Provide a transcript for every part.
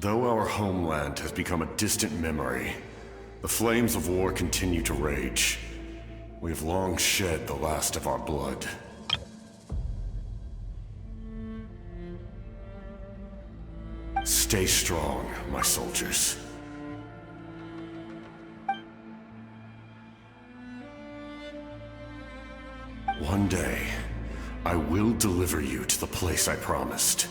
Though our homeland has become a distant memory, the flames of war continue to rage. We have long shed the last of our blood. Stay strong, my soldiers. One day, I will deliver you to the place I promised.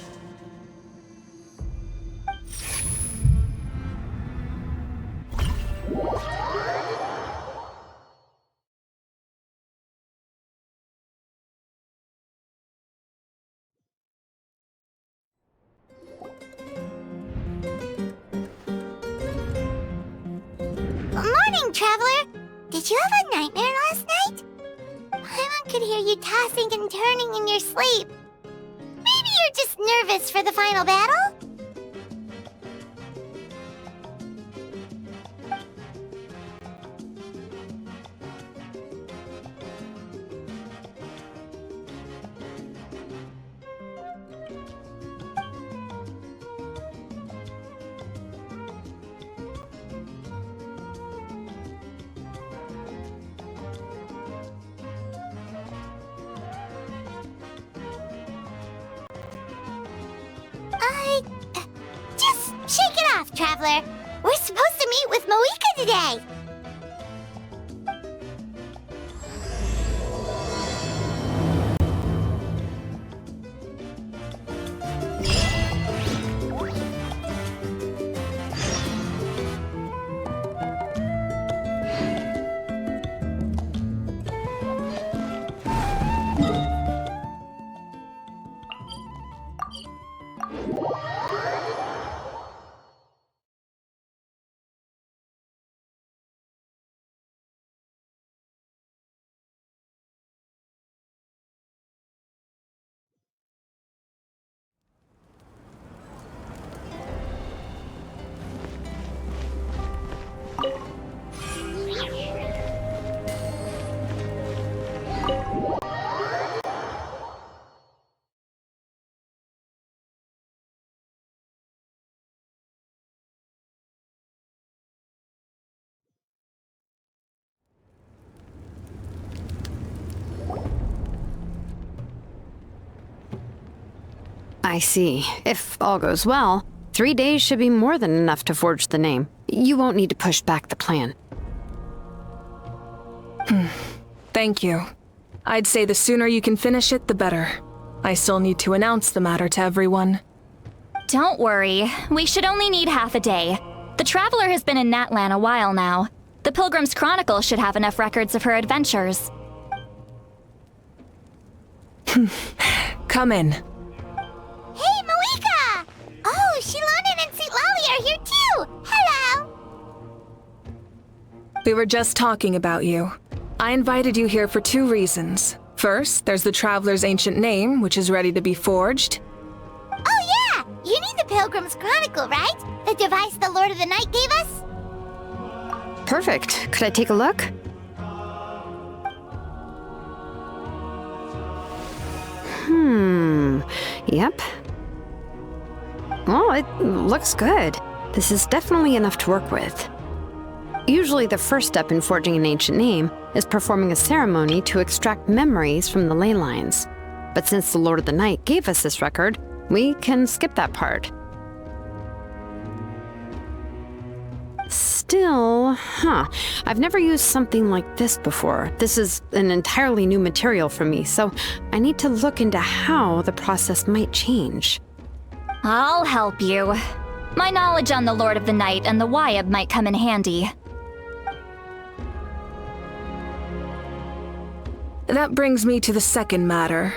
Morning, Traveler! Did you have a nightmare last night? Paimon could hear you tossing and turning in your sleep. Maybe you're just nervous for the final battle? Just shake it off, Traveler. We're supposed to meet with Moika today. I see. If all goes well, 3 days should be more than enough to forge the name. You won't need to push back the plan. Thank you. I'd say the sooner you can finish it, the better. I still need to announce the matter to everyone. Don't worry. We should only need half a day. The Traveler has been in Natlan a while now. The Pilgrim's Chronicle should have enough records of her adventures. Come in. Hey, Moika! Oh, Shilonen and St. Lolly are here too! Hello! We were just talking about you. I invited you here for 2 reasons. First, there's the Traveler's ancient name, which is ready to be forged. Oh yeah! You need the Pilgrim's Chronicle, right? The device the Lord of the Night gave us? Perfect. Could I take a look? Yep. Well, it looks good. This is definitely enough to work with. Usually the first step in forging an ancient name is performing a ceremony to extract memories from the ley lines. But since the Lord of the Night gave us this record, we can skip that part. Still, I've never used something like this before. This is an entirely new material for me, so I need to look into how the process might change. I'll help you. My knowledge on the Lord of the Night and the Wyab might come in handy. That brings me to the second matter.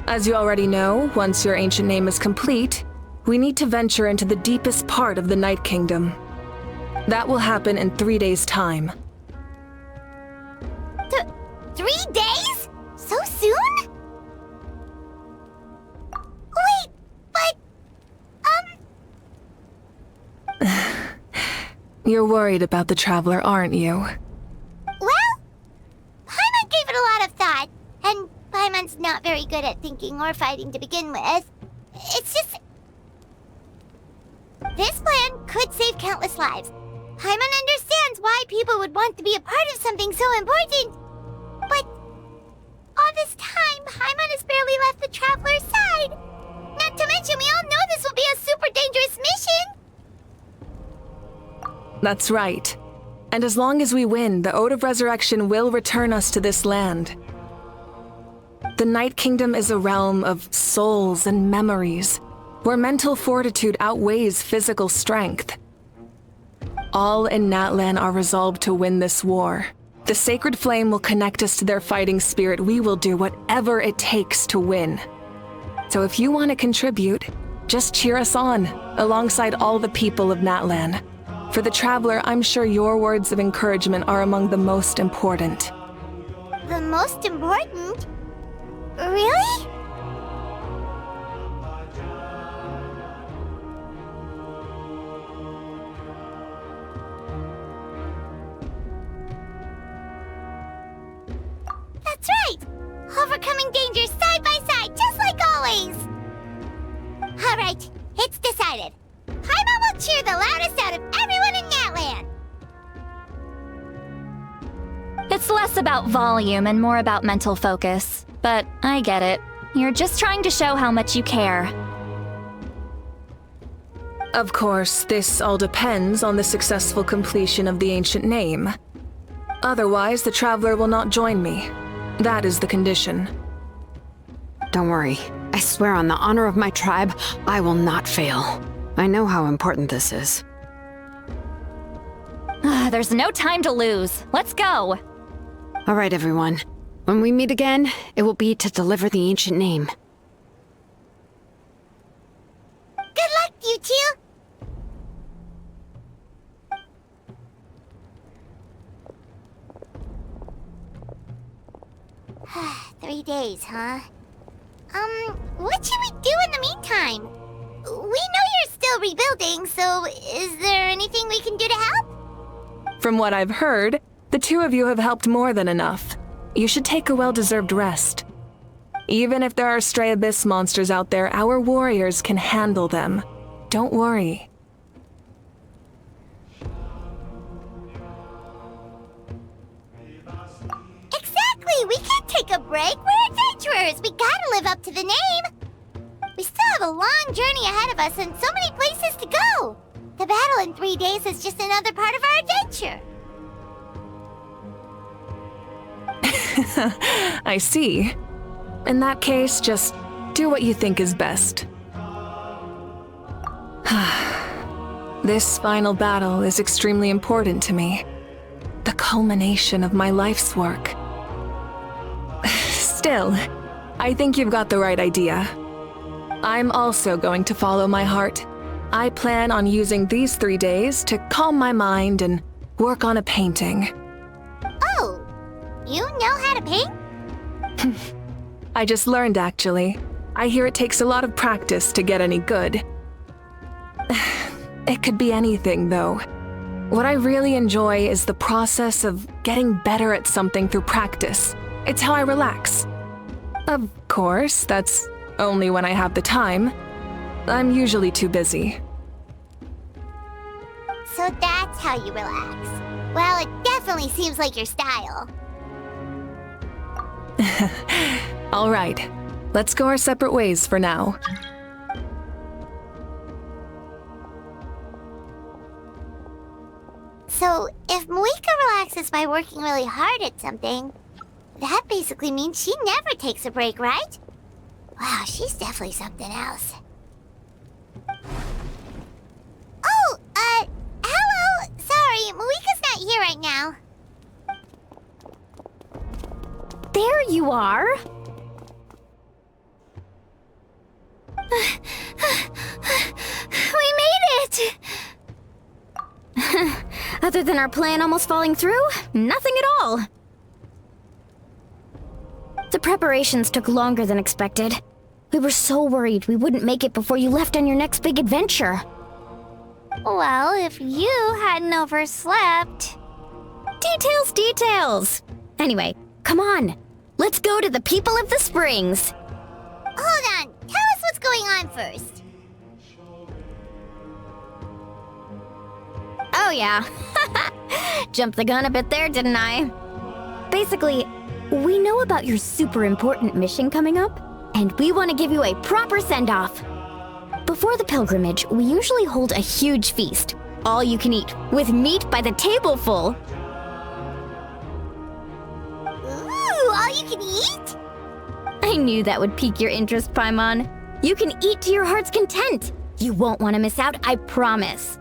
As you already know, once your ancient name is complete, we need to venture into the deepest part of the Night Kingdom. That will happen in 3 days' time. 3 days? So soon? Wait, but... You're worried about the Traveler, aren't you? Well, Paimon gave it a lot of thought, and Paimon's not very good at thinking or fighting to begin with. It's just... This plan could save countless lives. Paimon understands why people would want to be a part of something so important. But all this time, Paimon has barely left the Traveler's side. Not to mention, we all know this will be a super dangerous mission. That's right. And as long as we win, the Ode of Resurrection will return us to this land. The Night Kingdom is a realm of souls and memories, where mental fortitude outweighs physical strength. All in Natlan are resolved to win this war. The sacred flame will connect us to their fighting spirit. We will do whatever it takes to win. So if you want to contribute, just cheer us on, alongside all the people of Natlan. For the Traveler, I'm sure your words of encouragement are among the most important. The most important? Really? That's right! Overcoming dangers side by side, just like always! Alright, it's decided. Paimon will cheer the loudest out of everyone in Natlan! It's less about volume and more about mental focus. But I get it. You're just trying to show how much you care. Of course, this all depends on the successful completion of the ancient name. Otherwise, the Traveler will not join me. That is the condition. Don't worry. I swear on the honor of my tribe, I will not fail. I know how important this is. There's no time to lose. Let's go. All right, everyone. When we meet again, it will be to deliver the ancient name. Good luck, you two! 3 days, huh? What should we do in the meantime? We know you're still rebuilding, so is there anything we can do to help? From what I've heard, the two of you have helped more than enough. You should take a well-deserved rest. Even if there are stray abyss monsters out there, our warriors can handle them. Don't worry. Exactly! We can't take a break! We're adventurers! We gotta live up to the name! We still have a long journey ahead of us and so many places to go! The battle in 3 days is just another part of our adventure! I see. In that case, just do what you think is best. This final battle is extremely important to me. The culmination of my life's work. Still, I think you've got the right idea. I'm also going to follow my heart. I plan on using these 3 days to calm my mind and work on a painting. Oh! You know how to paint? I just learned, actually. I hear it takes a lot of practice to get any good. It could be anything, though. What I really enjoy is the process of getting better at something through practice. It's how I relax. Of course, that's only when I have the time. I'm usually too busy. So that's how you relax. Well, it definitely seems like your style. All right, let's go our separate ways for now. So, if Moika relaxes by working really hard at something, that basically means she never takes a break, right? Wow, she's definitely something else. Oh, hello! Sorry, Moika's not here right now. There you are! We made it! Other than our plan almost falling through, nothing at all. The preparations took longer than expected. We were so worried we wouldn't make it before you left on your next big adventure. Well, if you hadn't overslept... Details! Anyway, come on. Let's go to the people of the springs. Hold on, tell us what's going on first. Oh yeah. Jumped the gun a bit there, didn't I? Basically, we know about your super important mission coming up, and we want to give you a proper send-off. Before the pilgrimage, we usually hold a huge feast, all you can eat, with meat by the tableful. Ooh, all you can eat? I knew that would pique your interest, Paimon. You can eat to your heart's content. You won't want to miss out, I promise.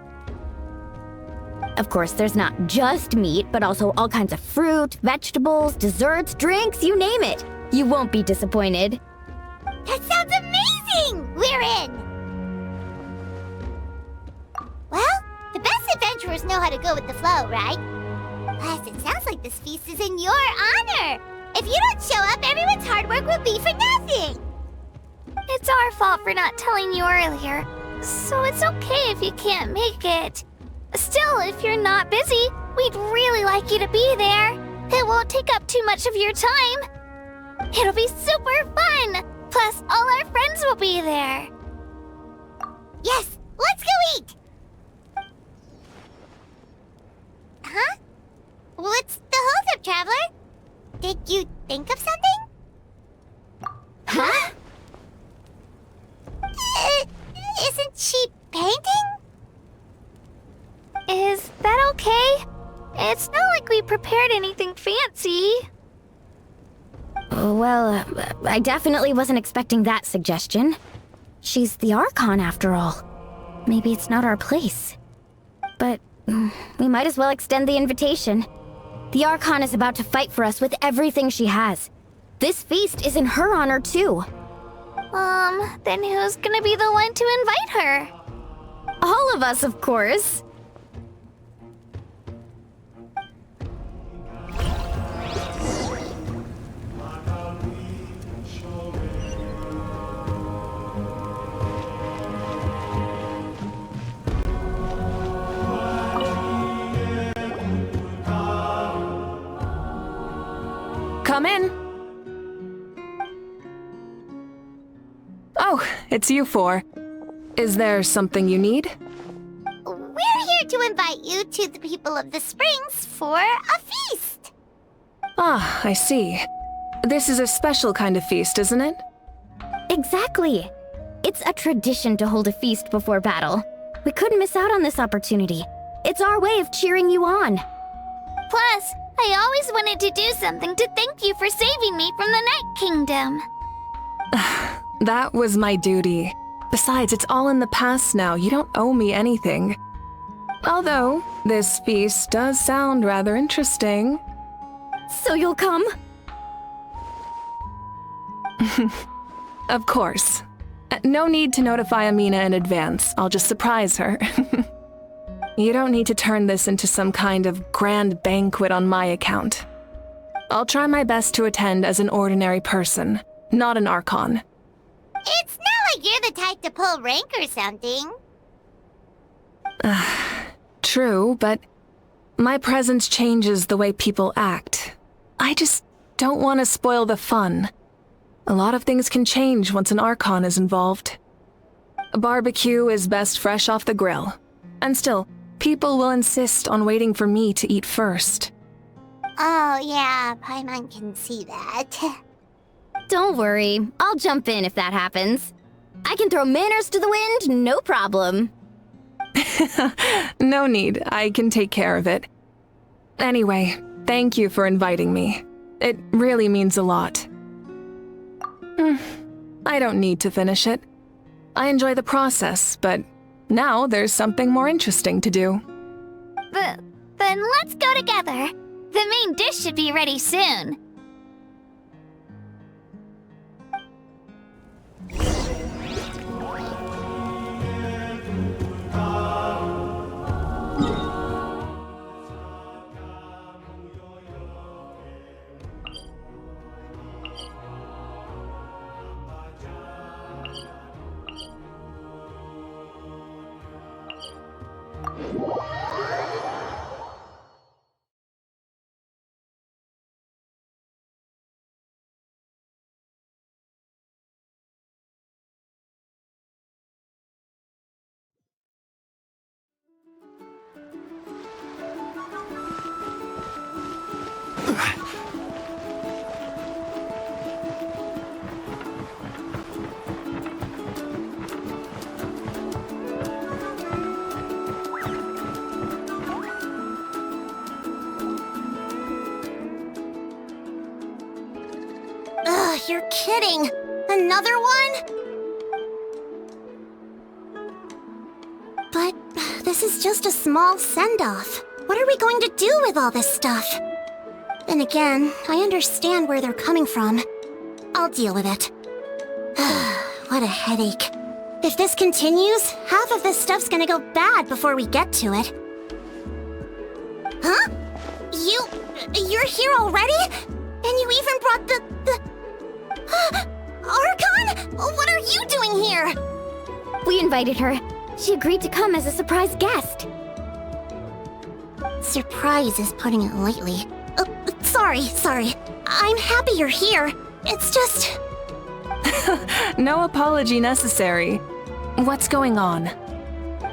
Of course, there's not just meat, but also all kinds of fruit, vegetables, desserts, drinks, you name it. You won't be disappointed. That sounds amazing! We're in! Well, the best adventurers know how to go with the flow, right? Plus, it sounds like this feast is in your honor. If you don't show up, everyone's hard work will be for nothing. It's our fault for not telling you earlier, so it's okay if you can't make it. Still, if you're not busy, we'd really like you to be there. It won't take up too much of your time. It'll be super fun. Plus, all our friends will be there. Yes, let's go eat. Huh? What's the holdup, Traveler? Did you think of something? Huh? Isn't she painting? Is that okay? It's not like we prepared anything fancy. Well, I definitely wasn't expecting that suggestion. She's the Archon, after all. Maybe it's not our place. But we might as well extend the invitation. The Archon is about to fight for us with everything she has. This feast is in her honor, too. Then who's gonna be the one to invite her? All of us, of course. Come in. Oh, it's you four. Is there something you need? We're here to invite you to the people of the Springs for a feast. Ah, I see. This is a special kind of feast, isn't it? Exactly. It's a tradition to hold a feast before battle. We couldn't miss out on this opportunity. It's our way of cheering you on. Plus, I always wanted to do something to thank you for saving me from the Night Kingdom. That was my duty. Besides, it's all in the past now. You don't owe me anything. Although, this feast does sound rather interesting. So you'll come? Of course. No need to notify Amina in advance. I'll just surprise her. You don't need to turn this into some kind of grand banquet on my account. I'll try my best to attend as an ordinary person, not an Archon. It's not like you're the type to pull rank or something. True, but my presence changes the way people act. I just don't want to spoil the fun. A lot of things can change once an Archon is involved. A barbecue is best fresh off the grill. And still, people will insist on waiting for me to eat first. Oh yeah, Paimon can see that. Don't worry, I'll jump in if that happens. I can throw manners to the wind, no problem. No need, I can take care of it. Anyway, thank you for inviting me. It really means a lot. I don't need to finish it. I enjoy the process, but now there's something more interesting to do. Then let's go together. The main dish should be ready soon. kidding. Another one? But this is just a small send-off. What are we going to do with all this stuff? Then again, I understand where they're coming from. I'll deal with it. What a headache. If this continues, half of this stuff's gonna go bad before we get to it. Huh? You're here already? And you even brought the... Archon? What are you doing here? We invited her. She agreed to come as a surprise guest. Surprise is putting it lightly. Sorry. I'm happy you're here. It's just... No apology necessary. What's going on?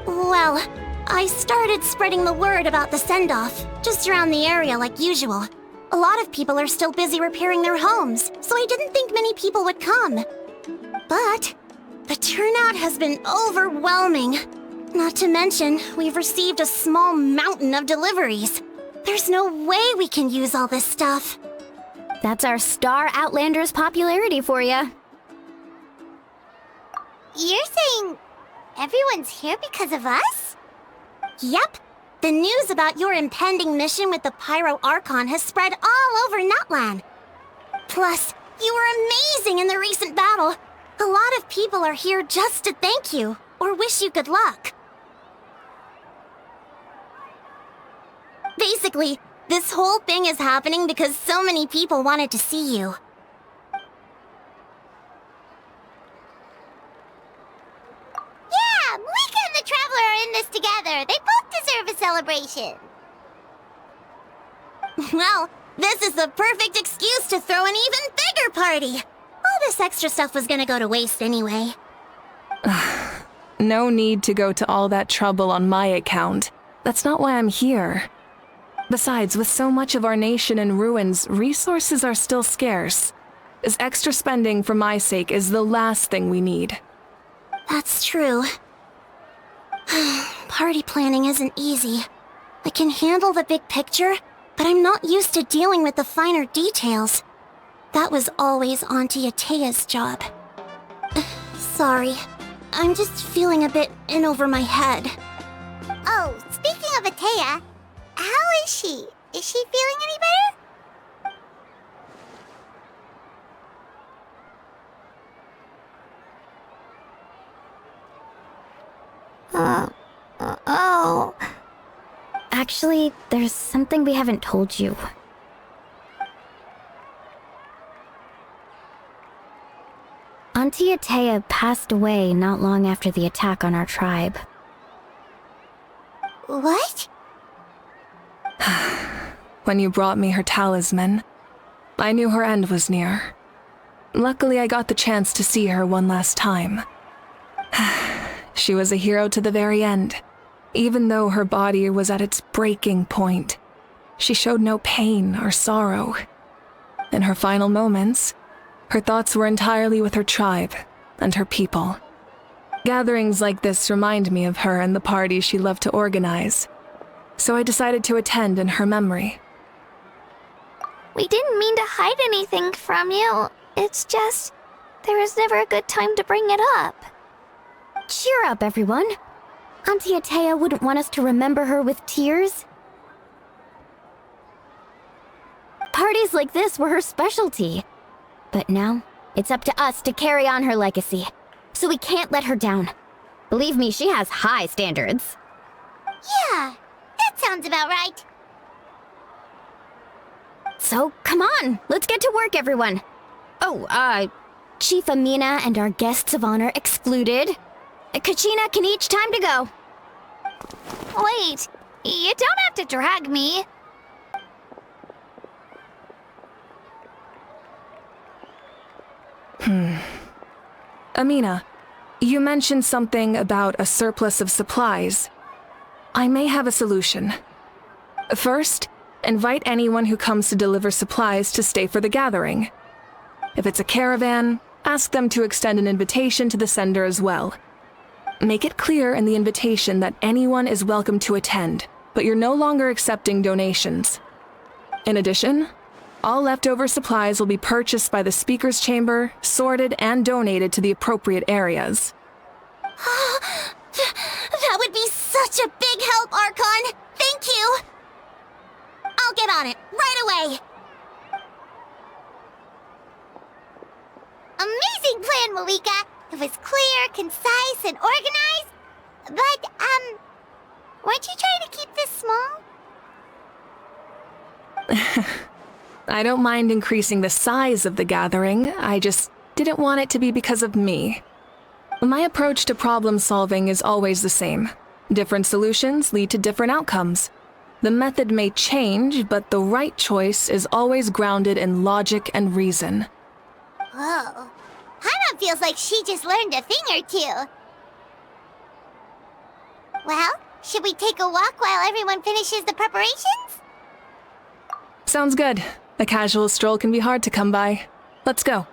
Well, I started spreading the word about the send-off, just around the area like usual. A lot of people are still busy repairing their homes, so I didn't think many people would come. But the turnout has been overwhelming. Not to mention, we've received a small mountain of deliveries. There's no way we can use all this stuff. That's our Star Outlander's popularity for you. You're saying everyone's here because of us? Yep. The news about your impending mission with the Pyro Archon has spread all over Natlan. Plus, you were amazing in the recent battle. A lot of people are here just to thank you, or wish you good luck. Basically, this whole thing is happening because so many people wanted to see you. Yeah, Moika and the Traveler are in this together. They both deserve a celebration. Well, this is the perfect excuse to throw an even bigger party. All this extra stuff was gonna go to waste anyway. No need to go to all that trouble on my account. That's not why I'm here. Besides, with so much of our nation in ruins, resources are still scarce. This extra spending for my sake is the last thing we need. That's true. Party planning isn't easy. I can handle the big picture, but I'm not used to dealing with the finer details. That was always Auntie Atea's job. Sorry. I'm just feeling a bit in over my head. Oh, speaking of Atea, how is she? Is she feeling any better? Oh. Actually, there's something we haven't told you. Auntie Atea passed away not long after the attack on our tribe. What? When you brought me her talisman, I knew her end was near. Luckily, I got the chance to see her one last time. She was a hero to the very end. Even though her body was at its breaking point, she showed no pain or sorrow. In her final moments, her thoughts were entirely with her tribe and her people. Gatherings like this remind me of her and the parties she loved to organize, so I decided to attend in her memory. We didn't mean to hide anything from you. It's just, there was never a good time to bring it up. Cheer up, everyone. Auntie Atea wouldn't want us to remember her with tears. Parties like this were her specialty. But now, it's up to us to carry on her legacy. So we can't let her down. Believe me, she has high standards. Yeah, that sounds about right. So, come on, let's get to work, everyone. Oh, Chief Amina and our guests of honor excluded. Kachina can each time to go. Wait, you don't have to drag me. Amina, you mentioned something about a surplus of supplies. I may have a solution. First, invite anyone who comes to deliver supplies to stay for the gathering. If it's a caravan, ask them to extend an invitation to the sender as well. Make it clear in the invitation that anyone is welcome to attend, but you're no longer accepting donations. In addition, All leftover supplies will be purchased by the speaker's chamber, sorted, and donated to the appropriate areas. That would be such a big help, Archon! Thank you! I'll get on it, right away! Amazing plan, Malika! It was clear, concise, and organized. But, weren't you trying to keep this small? I don't mind increasing the size of the gathering, I just didn't want it to be because of me. My approach to problem solving is always the same. Different solutions lead to different outcomes. The method may change, but the right choice is always grounded in logic and reason. Whoa. Paimon feels like she just learned a thing or two. Well, should we take a walk while everyone finishes the preparations? Sounds good. A casual stroll can be hard to come by. Let's go.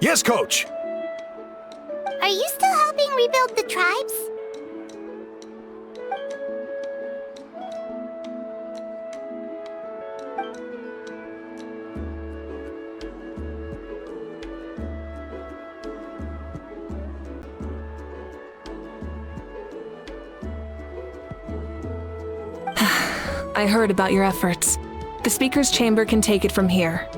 Yes, Coach! Are you still helping rebuild the tribes? I heard about your efforts. The speaker's chamber can take it from here.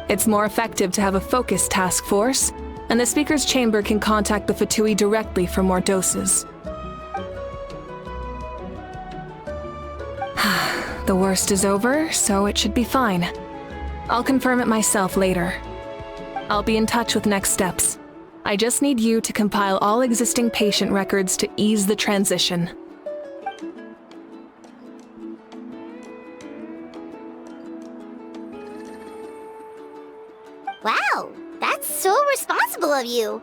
It's more effective to have a focused task force, and the speaker's chamber can contact the Fatui directly for more doses. The worst is over, so it should be fine. I'll confirm it myself later. I'll be in touch with next steps. I just need you to compile all existing patient records to ease the transition. Wow, that's so responsible of you.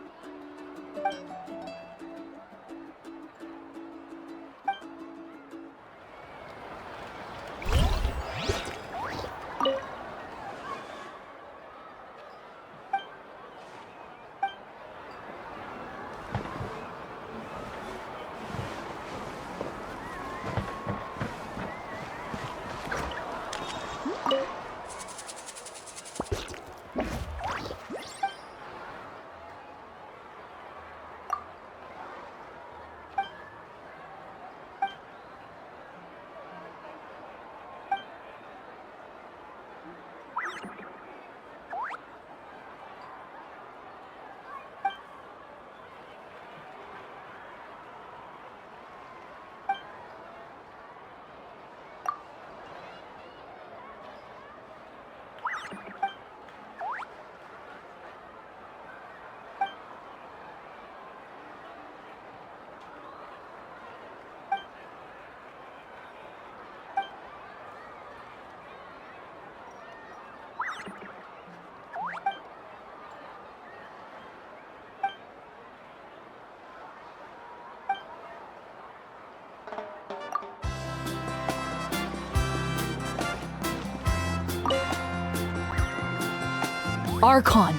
Archon,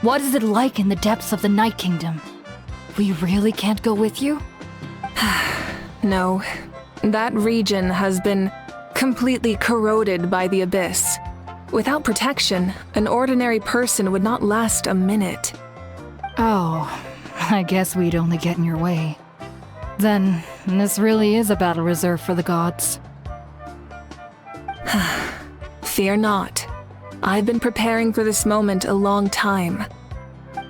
what is it like in the depths of the Night Kingdom? We really can't go with you? No. That region has been completely corroded by the Abyss. Without protection, an ordinary person would not last a minute. Oh, I guess we'd only get in your way. Then, this really is a battle reserved for the gods. Fear not. I've been preparing for this moment a long time.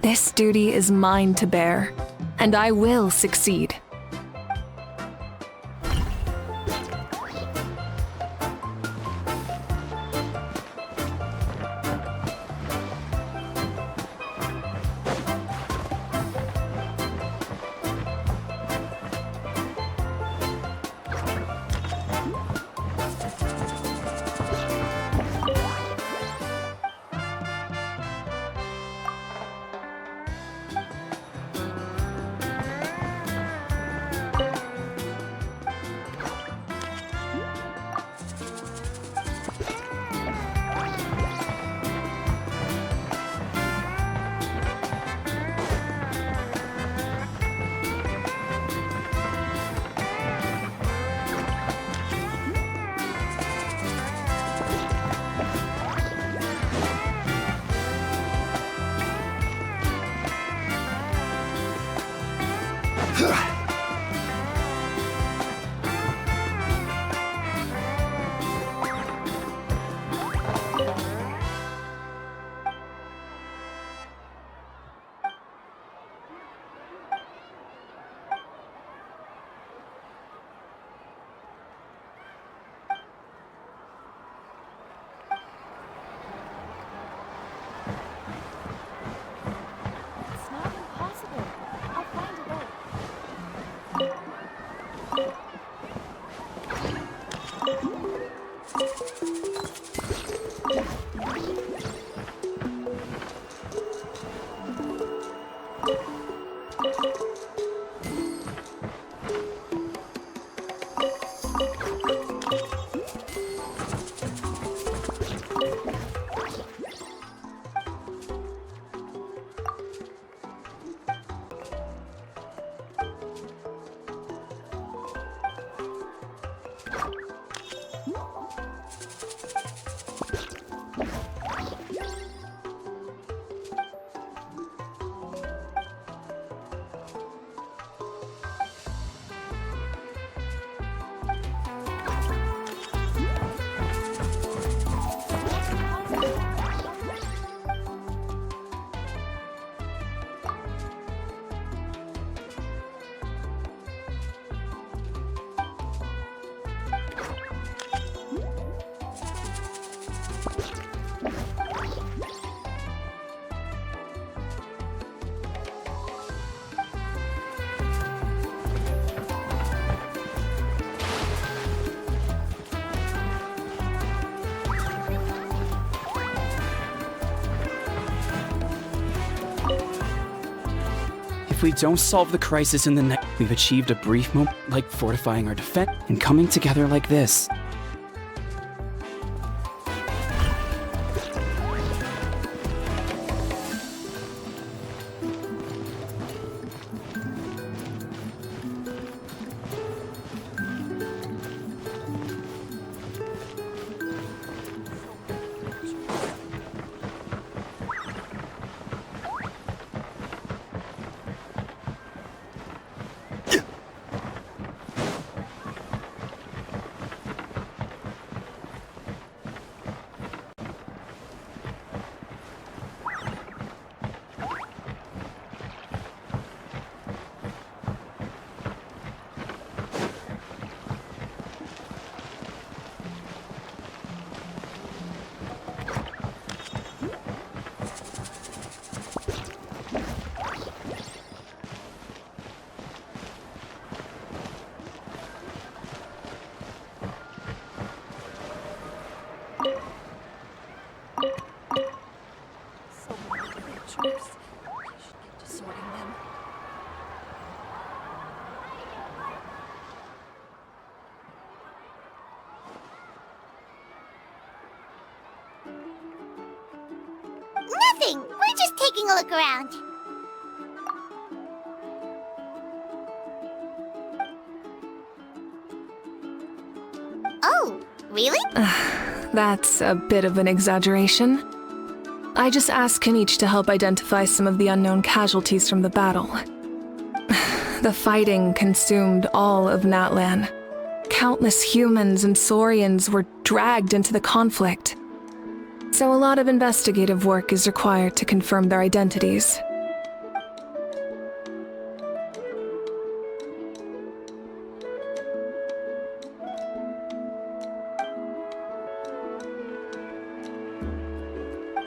This duty is mine to bear, and I will succeed. If we don't solve the crisis in the night, we've achieved a brief moment like fortifying our defense and coming together like this. Nothing! We're just taking a look around. Oh, really? That's a bit of an exaggeration. I just asked Kinich to help identify some of the unknown casualties from the battle. The fighting consumed all of Natlan. Countless humans and Saurians were dragged into the conflict. So a lot of investigative work is required to confirm their identities.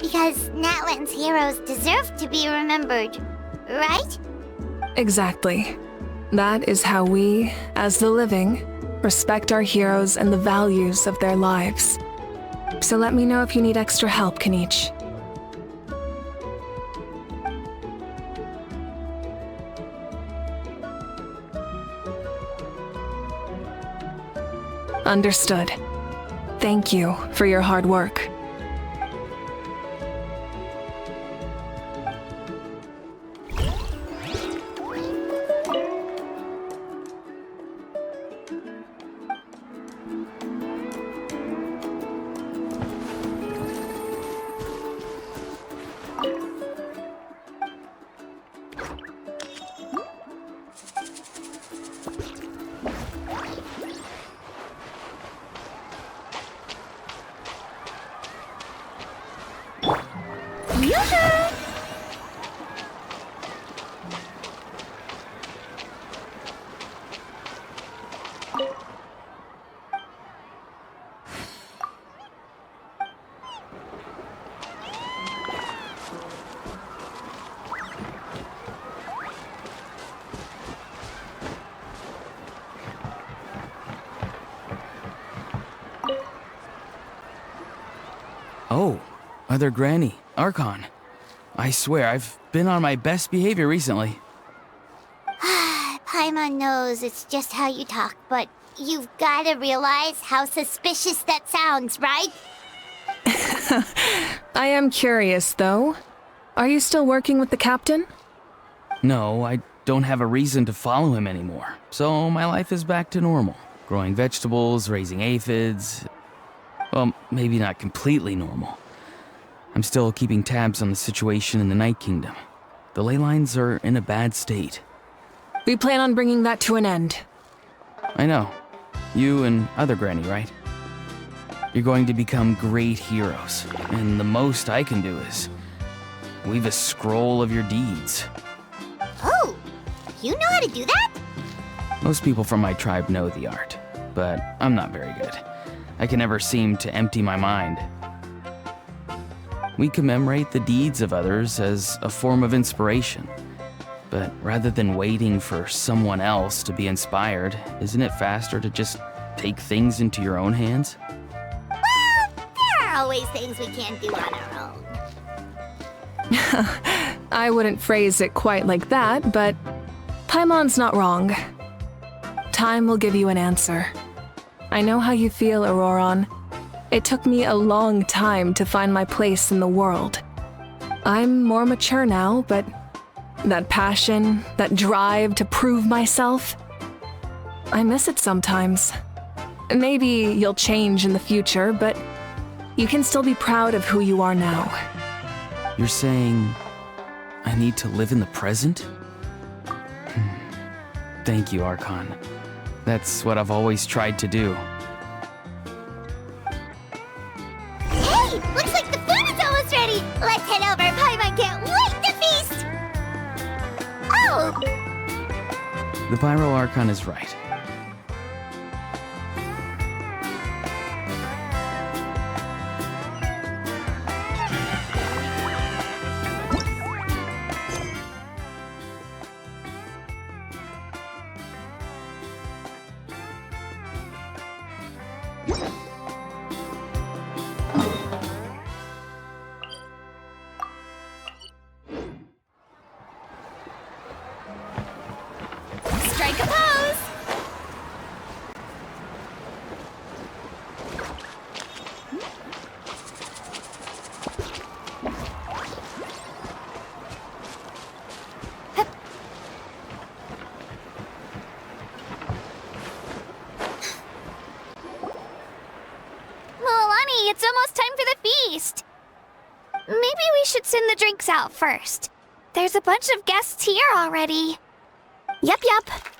Because Natlan's heroes deserve to be remembered, right? Exactly. That is how we, as the living, respect our heroes and the values of their lives. So let me know if you need extra help, Kinich. Understood. Thank you for your hard work. Other Granny, Archon. I swear, I've been on my best behavior recently. Paimon knows it's just how you talk, but you've gotta realize how suspicious that sounds, right? I am curious, though. Are you still working with the captain? No, I don't have a reason to follow him anymore, so my life is back to normal. Growing vegetables, raising aphids. Well, maybe not completely normal. I'm still keeping tabs on the situation in the Night Kingdom. The ley lines are in a bad state. We plan on bringing that to an end. I know. You and other Granny, right? You're going to become great heroes, and the most I can do is weave a scroll of your deeds. Oh, you know how to do that? Most people from my tribe know the art, but I'm not very good. I can never seem to empty my mind. We commemorate the deeds of others as a form of inspiration. But rather than waiting for someone else to be inspired, isn't it faster to just take things into your own hands? Well, there are always things we can't do on our own. I wouldn't phrase it quite like that, but Paimon's not wrong. Time will give you an answer. I know how you feel, Auroron. It took me a long time to find my place in the world. I'm more mature now, but that passion, that drive to prove myself, I miss it sometimes. Maybe you'll change in the future, but you can still be proud of who you are now. You're saying I need to live in the present? Thank you, Archon. That's what I've always tried to do. Hey, looks like the food is almost ready. Let's head over. Paimon can't wait to feast. Oh, The Pyro Archon is right. strike a pose. Milani, it's almost time for the feast. Maybe we should send the drinks out first. There's a bunch of guests here already. Yep.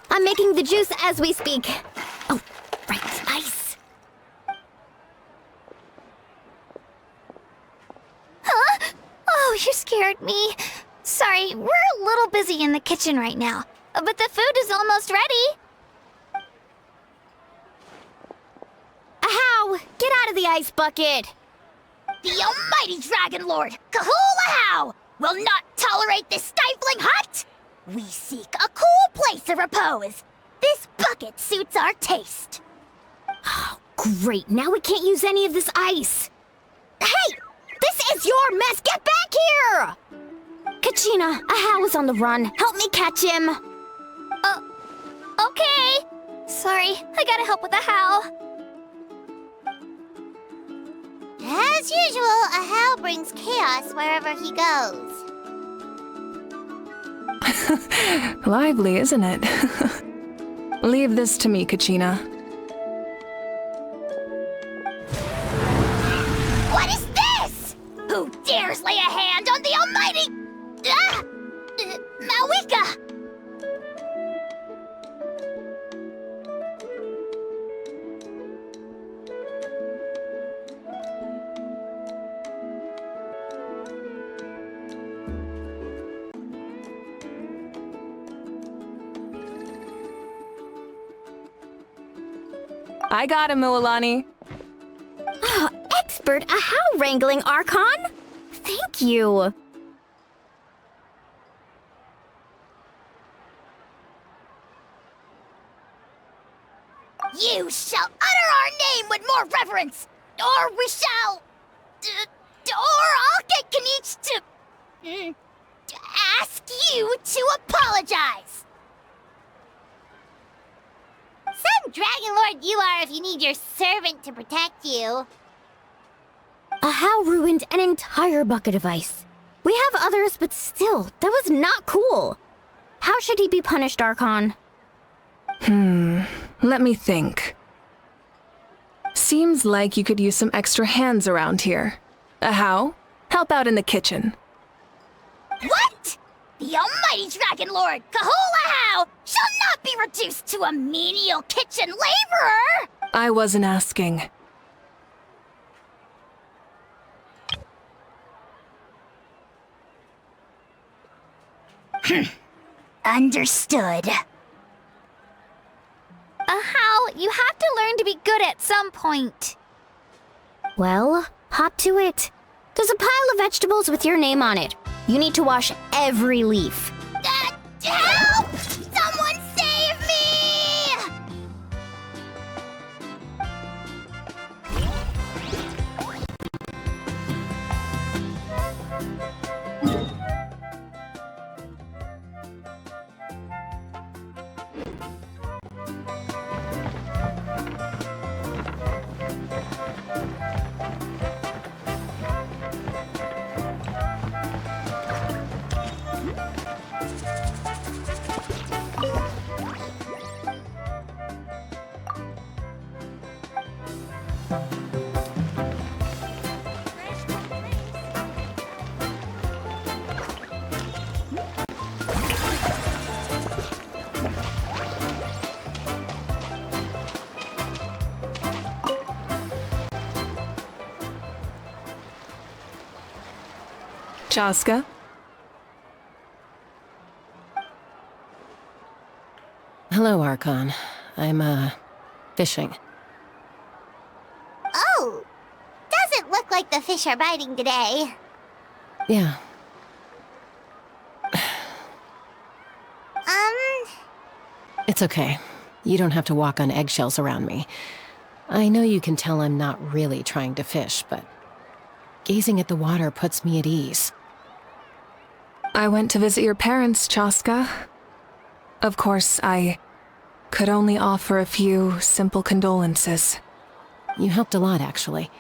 I'm making the juice as we speak. Oh, right, ice. Huh? Oh, you scared me. Sorry, we're a little busy in the kitchen right now, but the food is almost ready. Ahow! Get out of the ice bucket! The almighty Dragon Lord, Kahula will not tolerate this stifling hut! We seek a cool place of repose. This bucket suits our taste. Oh, great. Now we can't use any of this ice. Hey! This is your mess! Get back here! Kachina, Ahow is on the run. Help me catch him. Okay. Sorry, I gotta help with the how. As usual, Ahow brings chaos wherever he goes. Lively, isn't it? Leave this to me, Kachina. What is this? Who dares lay a hand on the almighty... Malika? I got him, Mualani. Oh, expert Ahow wrangling, Archon. Thank you. You shall utter our name with more reverence, or we shall... or get Kanich to ask you to apologize. Some Dragon Lord you are if you need your servant to protect you. How ruined an entire bucket of ice. We have others, but still, that was not cool. How should he be punished, Archon? Let me think. Seems like you could use some extra hands around here. How? Help out in the kitchen. What? The almighty Dragon Lord, Kahula shall not be reduced to a menial kitchen laborer! I wasn't asking. Understood. How? You have to learn to be good at some point. Well, hop to it. There's a pile of vegetables with your name on it. You need to wash every leaf. Help! Someone save me! Chaska? Hello, Archon. I'm, fishing. Oh! Doesn't look like the fish are biting today. Yeah. It's okay. You don't have to walk on eggshells around me. I know you can tell I'm not really trying to fish, but gazing at the water puts me at ease. I went to visit your parents, Chaska. Of course, I could only offer a few simple condolences. You helped a lot, actually.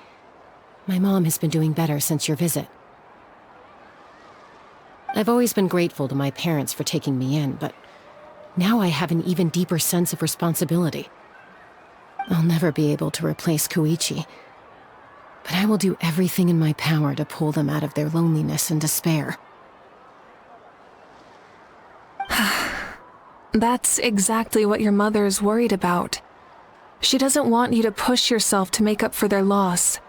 My mom has been doing better since your visit. I've always been grateful to my parents for taking me in, but now I have an even deeper sense of responsibility. I'll never be able to replace Koichi, but I will do everything in my power to pull them out of their loneliness and despair. That's exactly what your mother's worried about. She doesn't want you to push yourself to make up for their loss.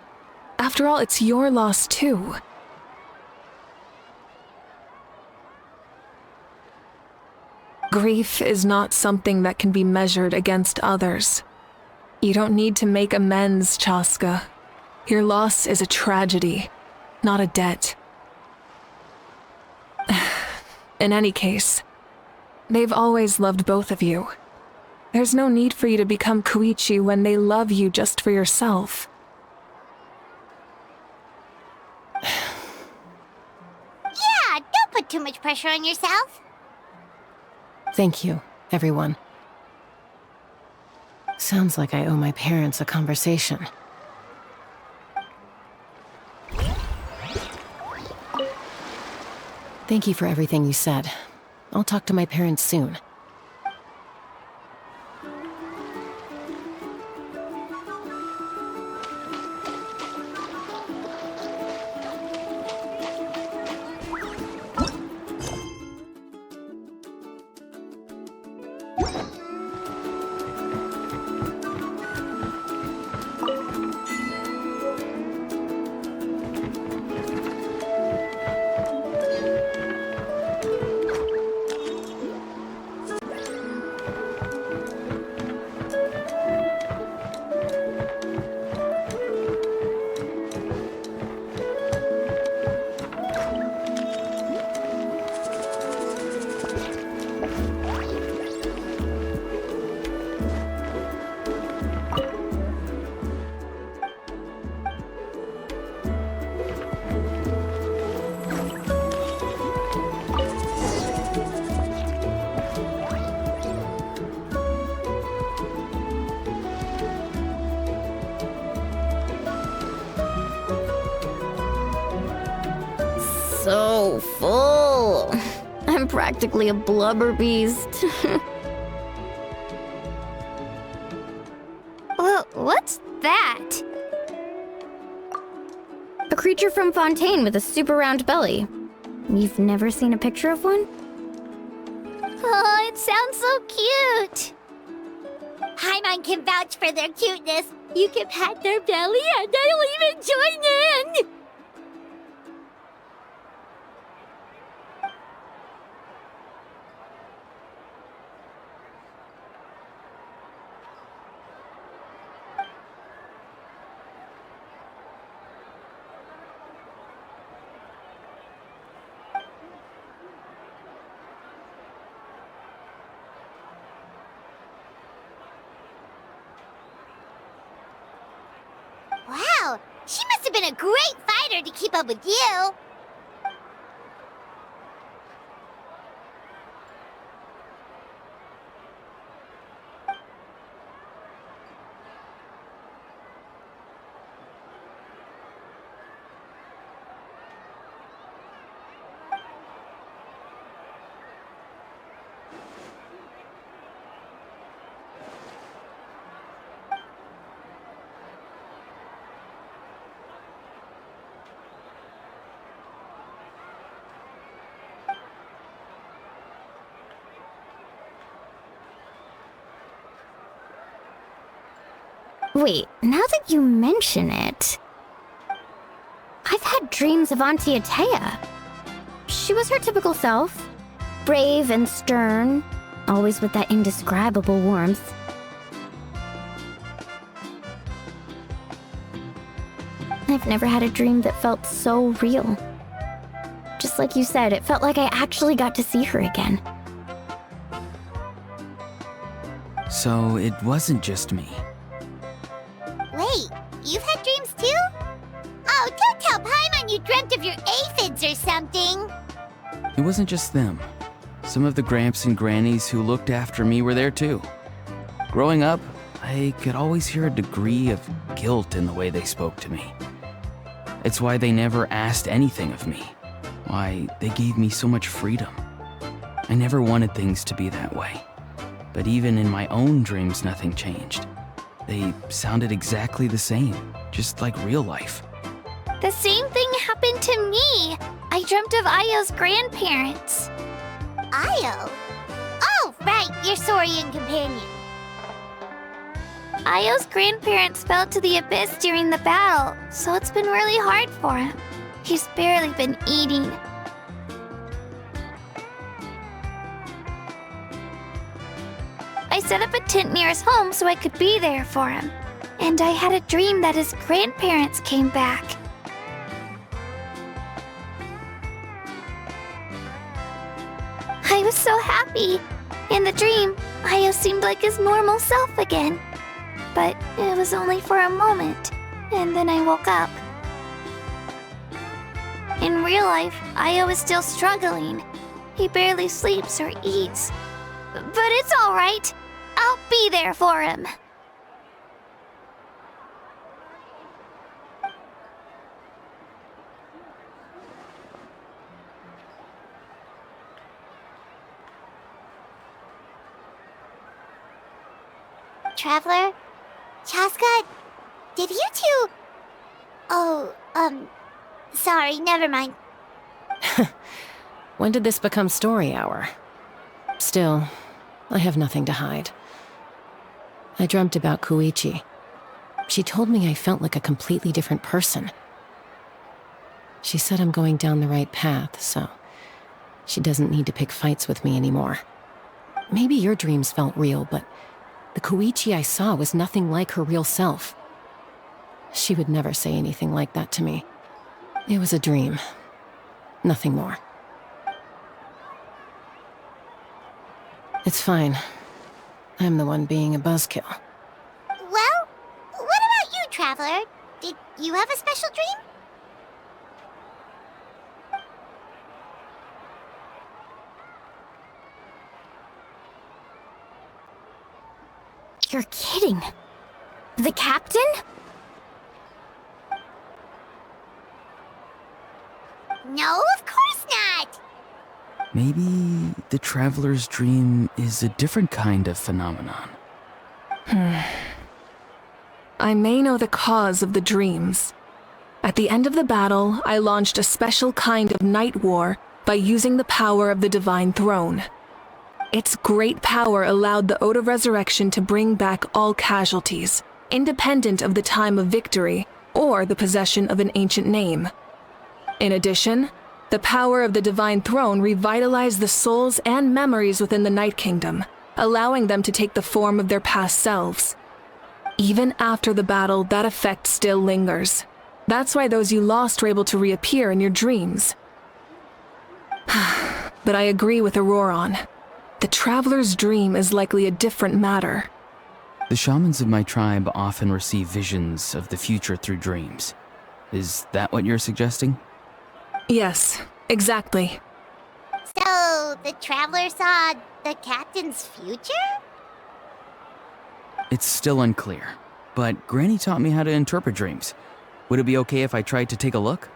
After all, it's your loss too. Grief is not something that can be measured against others. You don't need to make amends, Chaska. Your loss is a tragedy, not a debt. In any case, they've always loved both of you. There's no need for you to become Koichi when they love you just for yourself. Yeah, don't put too much pressure on yourself. Thank you, everyone. Sounds like I owe my parents a conversation. Thank you for everything you said. I'll talk to my parents soon. so full. I'm practically a blubber beast. Well, what's that? A creature from Fontaine with a super round belly. You've never seen a picture of one? Oh, it sounds so cute. Paimon can vouch for their cuteness. You can pat their belly and they'll even join in. Wow, she must have been a great fighter to keep up with you. Wait, now that you mention it, I've had dreams of Auntie Atea. She was her typical self, brave and stern, always with that indescribable warmth. I've never had a dream that felt so real. Just like you said, it felt like I actually got to see her again. So it wasn't just me. Wait, you've had dreams too? Oh, don't tell Paimon you dreamt of your aphids or something. It wasn't just them. Some of the Gramps and Grannies who looked after me were there too. Growing up, I could always hear a degree of guilt in the way they spoke to me. It's why they never asked anything of me. Why they gave me so much freedom. I never wanted things to be that way. But even in my own dreams, nothing changed. They sounded exactly the same, just like real life. The same thing happened to me. I dreamt of Io's grandparents. Io? Oh, right, your Saurian companion. Io's grandparents fell to the abyss during the battle, so it's been really hard for him. He's barely been eating. I set up a tent near his home so I could be there for him. And I had a dream that his grandparents came back. I was so happy. In the dream, Io seemed like his normal self again. But it was only for a moment, and then I woke up. In real life, Io is still struggling. He barely sleeps or eats. But it's all right. I'll be there for him. Traveler? Chaska? Did you two... Oh, sorry, never mind. When did this become story hour? Still, I have nothing to hide. I dreamt about Koichi. She told me I felt like a completely different person. She said I'm going down the right path, so she doesn't need to pick fights with me anymore. Maybe your dreams felt real, but the Koichi I saw was nothing like her real self. She would never say anything like that to me. It was a dream. Nothing more. It's fine. I'm the one being a buzzkill. Well, what about you, Traveler? Did you have a special dream? You're kidding. The captain? No, of course Maybe the traveler's dream is a different kind of phenomenon. I may know the cause of the dreams. At the end of the battle, I launched a special kind of night war by using the power of the Divine Throne. Its great power allowed the Ode of Resurrection to bring back all casualties, independent of the time of victory or the possession of an ancient name. In addition, the power of the Divine Throne revitalized the souls and memories within the Night Kingdom, allowing them to take the form of their past selves. Even after the battle, that effect still lingers. That's why those you lost were able to reappear in your dreams. But I agree with Auroron. The traveler's dream is likely a different matter. The shamans of my tribe often receive visions of the future through dreams. Is that what you're suggesting? Yes, exactly. So, the traveler saw the captain's future? It's still unclear, but Granny taught me how to interpret dreams. Would it be okay if I tried to take a look?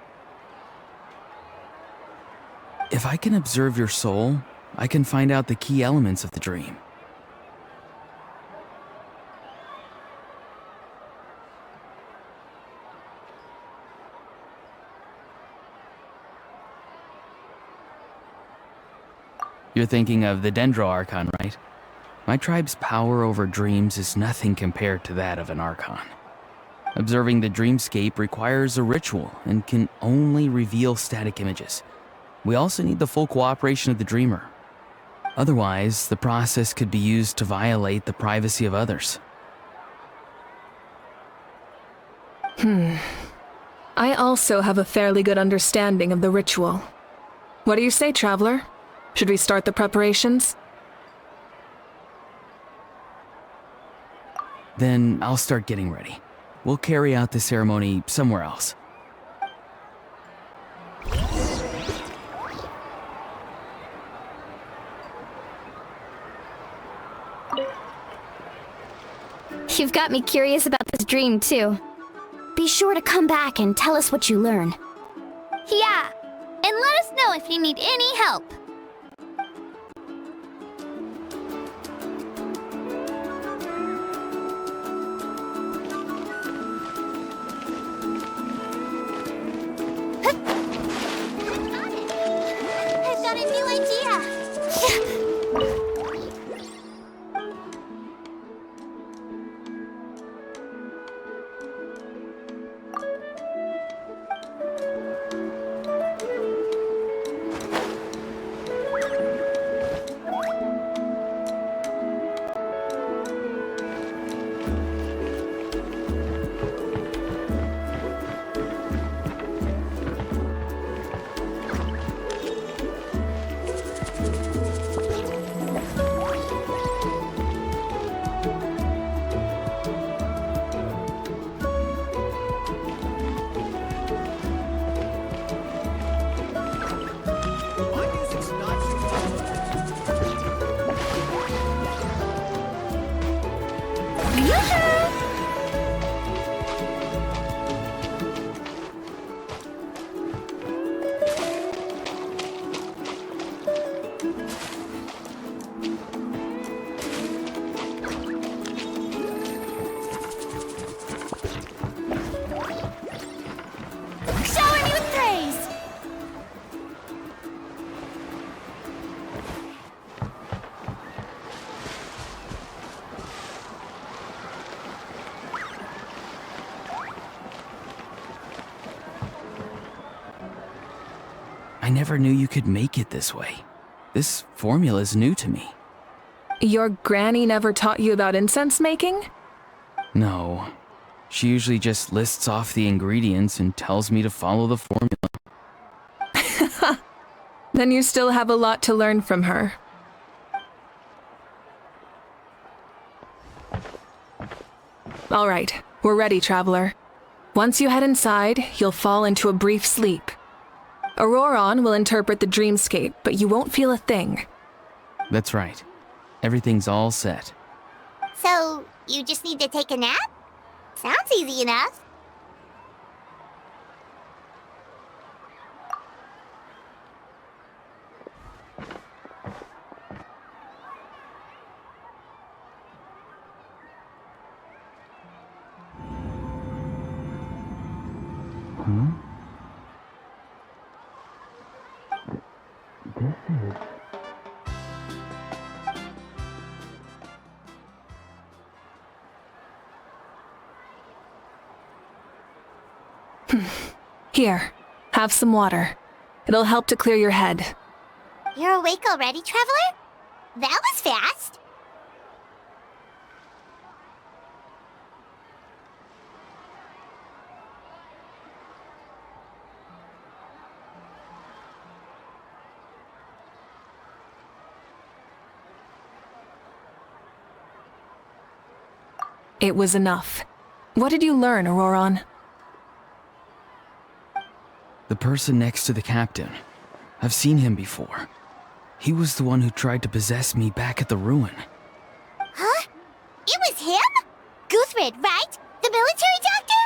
If I can observe your soul, I can find out the key elements of the dream. You're thinking of the Dendro Archon, right? My tribe's power over dreams is nothing compared to that of an Archon. Observing the dreamscape requires a ritual and can only reveal static images. We also need the full cooperation of the dreamer. Otherwise, the process could be used to violate the privacy of others. I also have a fairly good understanding of the ritual. What do you say, Traveler? Should we start the preparations? Then I'll start getting ready. We'll carry out the ceremony somewhere else. You've got me curious about this dream, too. Be sure to come back and tell us what you learn. Yeah, and let us know if you need any help. I've got a new idea! Shower me with praise! I never knew you could make it this way. This formula's new to me. Your granny never taught you about incense making? No. She usually just lists off the ingredients and tells me to follow the formula. Then you still have a lot to learn from her. All right, we're ready, Traveler. Once you head inside, you'll fall into a brief sleep. Auroron will interpret the dreamscape, but you won't feel a thing. That's right. Everything's all set. So, you just need to take a nap? Sounds easy enough. Here, have some water. It'll help to clear your head. You're awake already, Traveler? That was fast. It was enough. What did you learn, Auroron? The person next to the captain. I've seen him before. He was the one who tried to possess me back at the ruin. Huh? It was him? Guthred, right? The military doctor?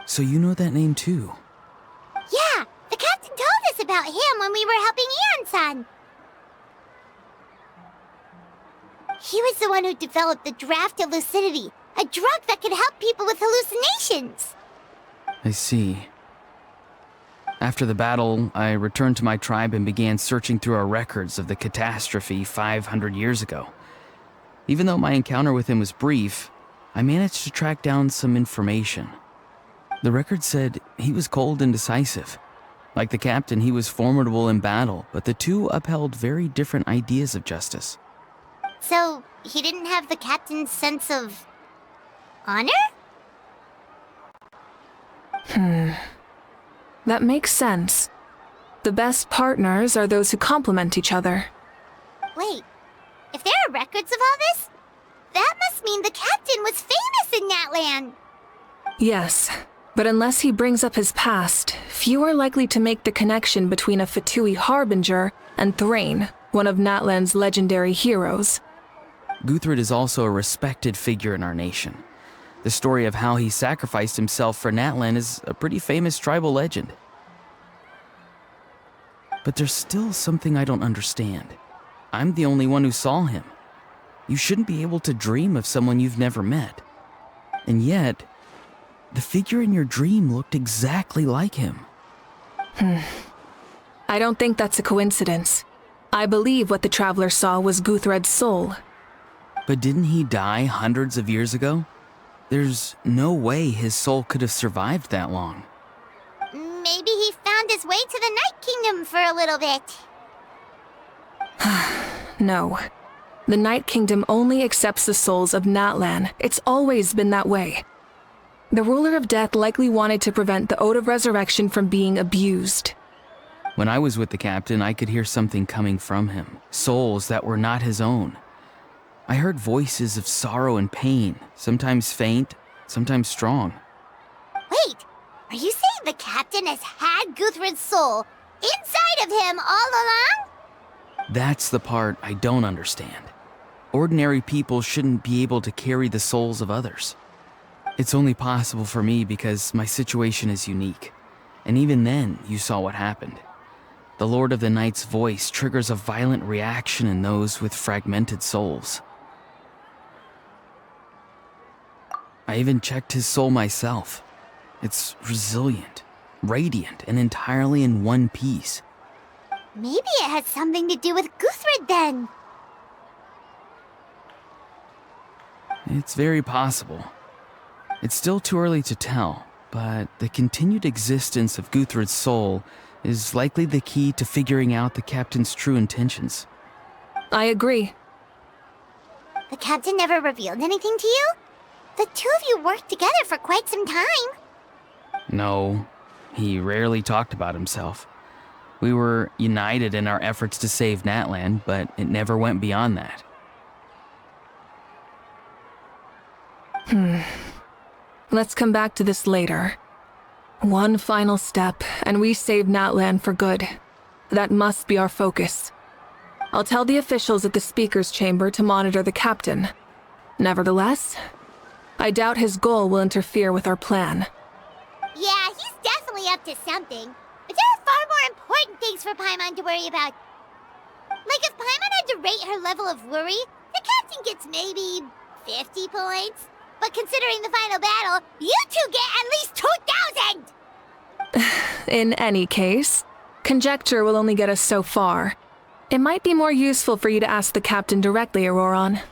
So you know that name too? Yeah, the captain told us about him when we were helping Eon-san. He was the one who developed the draft of lucidity, a drug that could help people with hallucinations. I see. After the battle, I returned to my tribe and began searching through our records of the catastrophe 500 years ago. Even though my encounter with him was brief, I managed to track down some information. The record said he was cold and decisive. Like the captain, he was formidable in battle, but the two upheld very different ideas of justice. So, he didn't have the captain's sense of honor? That makes sense. The best partners are those who complement each other. Wait, if there are records of all this, that must mean the captain was famous in Natlan. Yes, but unless he brings up his past, few are likely to make the connection between a Fatui harbinger and Thrain, one of Natlan's legendary heroes. Guthred is also a respected figure in our nation. The story of how he sacrificed himself for Natlan is a pretty famous tribal legend. But there's still something I don't understand. I'm the only one who saw him. You shouldn't be able to dream of someone you've never met. And yet, the figure in your dream looked exactly like him. I don't think that's a coincidence. I believe what the Traveler saw was Guthred's soul. But didn't he die hundreds of years ago? There's no way his soul could have survived that long. Maybe he found his way to the Night Kingdom for a little bit. No. The Night Kingdom only accepts the souls of Natlan. It's always been that way. The Ruler of Death likely wanted to prevent the Ode of Resurrection from being abused. When I was with the captain, I could hear something coming from him. Souls that were not his own. I heard voices of sorrow and pain, sometimes faint, sometimes strong. Wait, are you saying the captain has had Guthred's soul inside of him all along? That's the part I don't understand. Ordinary people shouldn't be able to carry the souls of others. It's only possible for me because my situation is unique. And even then, you saw what happened. The Lord of the Night's voice triggers a violent reaction in those with fragmented souls. I even checked his soul myself. It's resilient, radiant, and entirely in one piece. Maybe it has something to do with Guthred then. It's very possible. It's still too early to tell, but the continued existence of Guthred's soul is likely the key to figuring out the captain's true intentions. I agree. The captain never revealed anything to you? The two of you worked together for quite some time. No, he rarely talked about himself. We were united in our efforts to save Natlan, but it never went beyond that. Let's come back to this later. One final step, and we save Natlan for good. That must be our focus. I'll tell the officials at the speaker's chamber to monitor the captain. Nevertheless, I doubt his goal will interfere with our plan. Yeah, he's definitely up to something. But there are far more important things for Paimon to worry about. Like if Paimon had to rate her level of worry, the captain gets maybe 50 points. but considering the final battle, you two get at least 2,000! In any case, conjecture will only get us so far. It might be more useful for you to ask the captain directly, Auroron.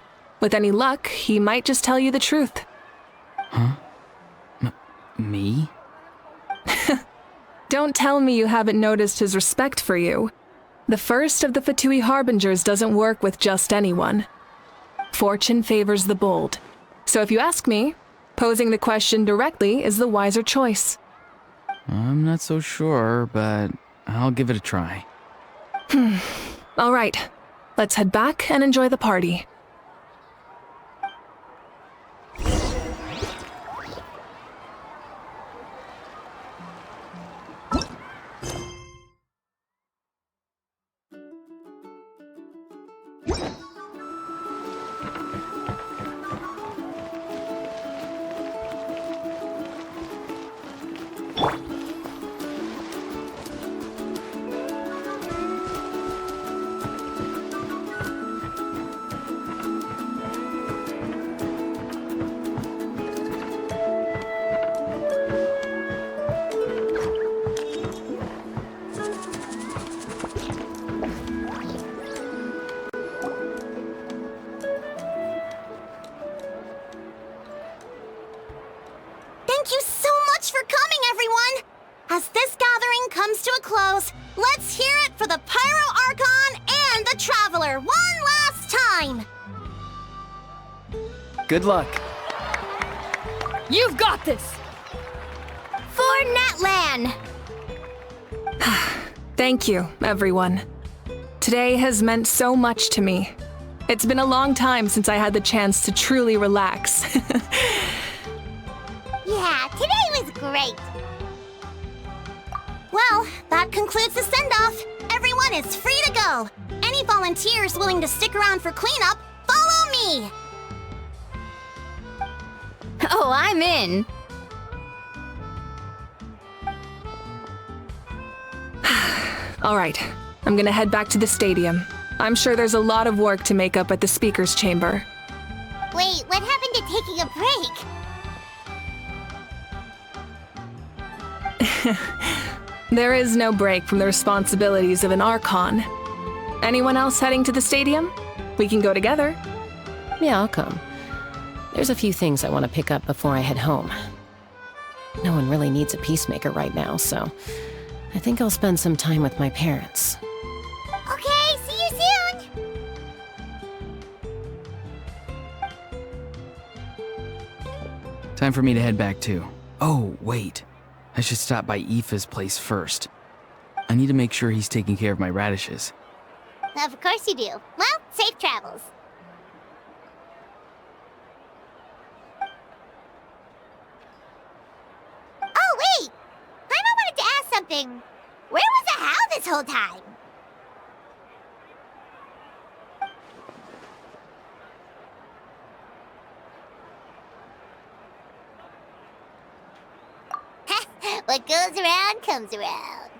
With any luck, he might just tell you the truth. Huh? Me? Don't tell me you haven't noticed his respect for you. The first of the Fatui Harbingers doesn't work with just anyone. Fortune favors the bold. So if you ask me, posing the question directly is the wiser choice. I'm not so sure, but I'll give it a try. All right, let's head back and enjoy the party. Thank you so much for coming, everyone! As this gathering comes to a close, let's hear it for the Pyro, Archon, and the Traveler one last time! Good luck. You've got this! For Natlan! Thank you, everyone. Today has meant so much to me. It's been a long time since I had the chance to truly relax. Yeah, today was great. Well, that concludes the send-off. Everyone is free to go. Any volunteers willing to stick around for cleanup, follow me! Oh, I'm in. All right, I'm gonna head back to the stadium. I'm sure there's a lot of work to make up at the speaker's chamber. Wait, what happened to taking a break? There is no break from the responsibilities of an Archon. Anyone else heading to the stadium? We can go together. Yeah, I'll come. There's a few things I want to pick up before I head home. No one really needs a peacemaker right now, so I think I'll spend some time with my parents. Okay, see you soon! Time for me to head back too. Oh, wait. I should stop by Aoife's place first. I need to make sure he's taking care of my radishes. Of course you do. Well, safe travels. Oh, wait! I wanted to ask something. Where was the How this whole time? What goes around comes around.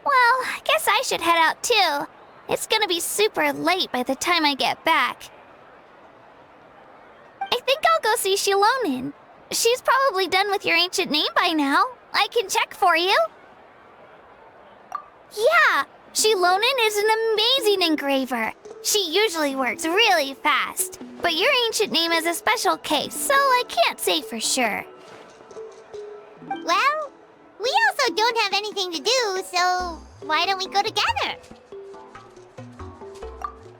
Well, I guess I should head out too. It's gonna be super late by the time I get back. I think I'll go see Shilonin. She's probably done with your ancient name by now. I can check for you. Yeah, Shilonin is an amazing engraver. She usually works really fast. But your ancient name is a special case, so I can't say for sure. Well, we also don't have anything to do, so why don't we go together?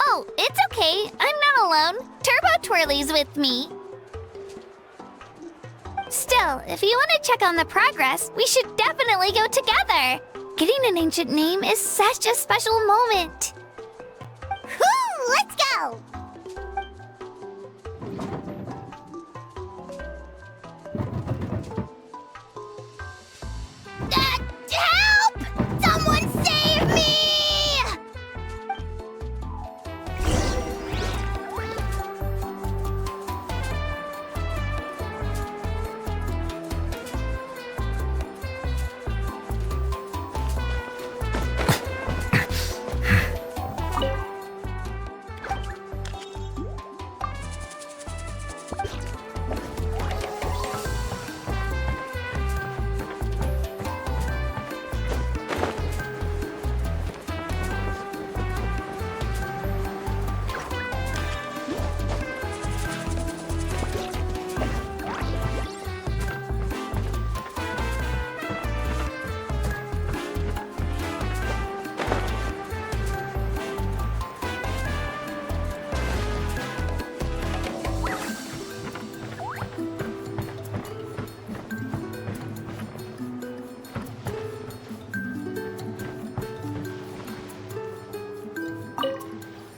Oh, it's okay. I'm not alone. Turbo Twirly's with me. Still, if you want to check on the progress, we should definitely go together. Getting an ancient name is such a special moment. Whoo! Let's go! Help! Someone save me!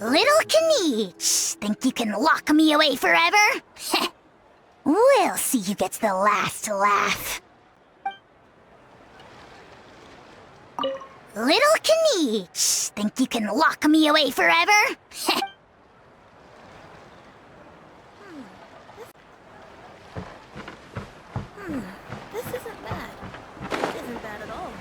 Little Kniech, think you can lock me away forever? We'll see who gets the last laugh. Little Kniech, think you can lock me away forever? This isn't bad. It isn't bad at all.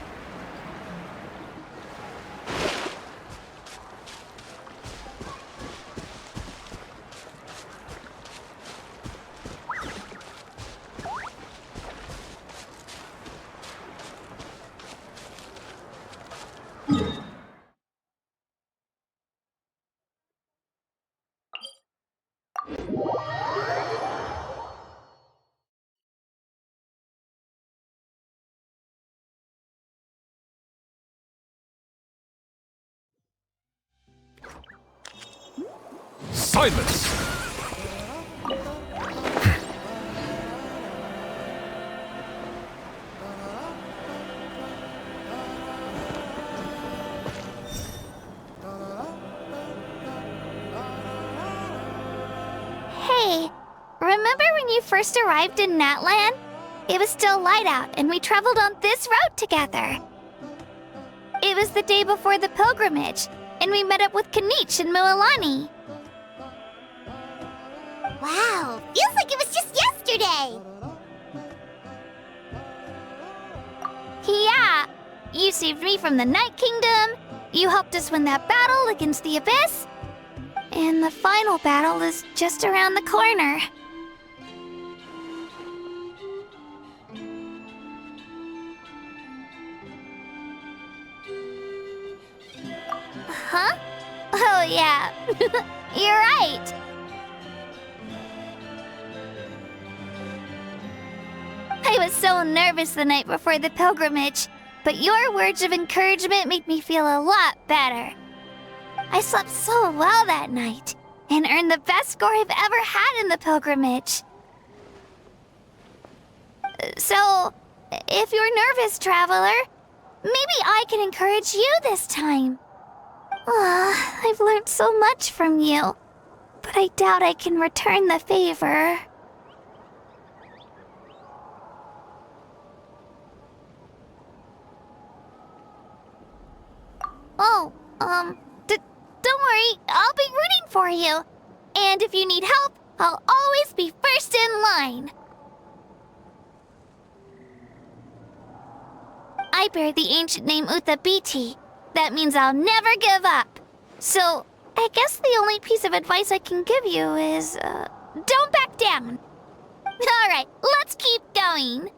Silence! Hey, remember when you first arrived in Natlan? It was still light out, and we traveled on this road together. It was the day before the pilgrimage, and we met up with Kniech and Mualani. Wow, feels like it was just yesterday. Yeah, you saved me from the Night Kingdom, you helped us win that battle against the Abyss, and the final battle is just around the corner. Huh? Oh yeah, you're right. I was so nervous the night before the pilgrimage, but your words of encouragement made me feel a lot better. I slept so well that night, and earned the best score I've ever had in the pilgrimage. So, if you're nervous, traveler, maybe I can encourage you this time. I've learned so much from you, but I doubt I can return the favor. Oh, don't worry, I'll be rooting for you. And if you need help, I'll always be first in line. I bear the ancient name Uthabiti. That means I'll never give up. So, I guess the only piece of advice I can give you is, don't back down. Alright, let's keep going.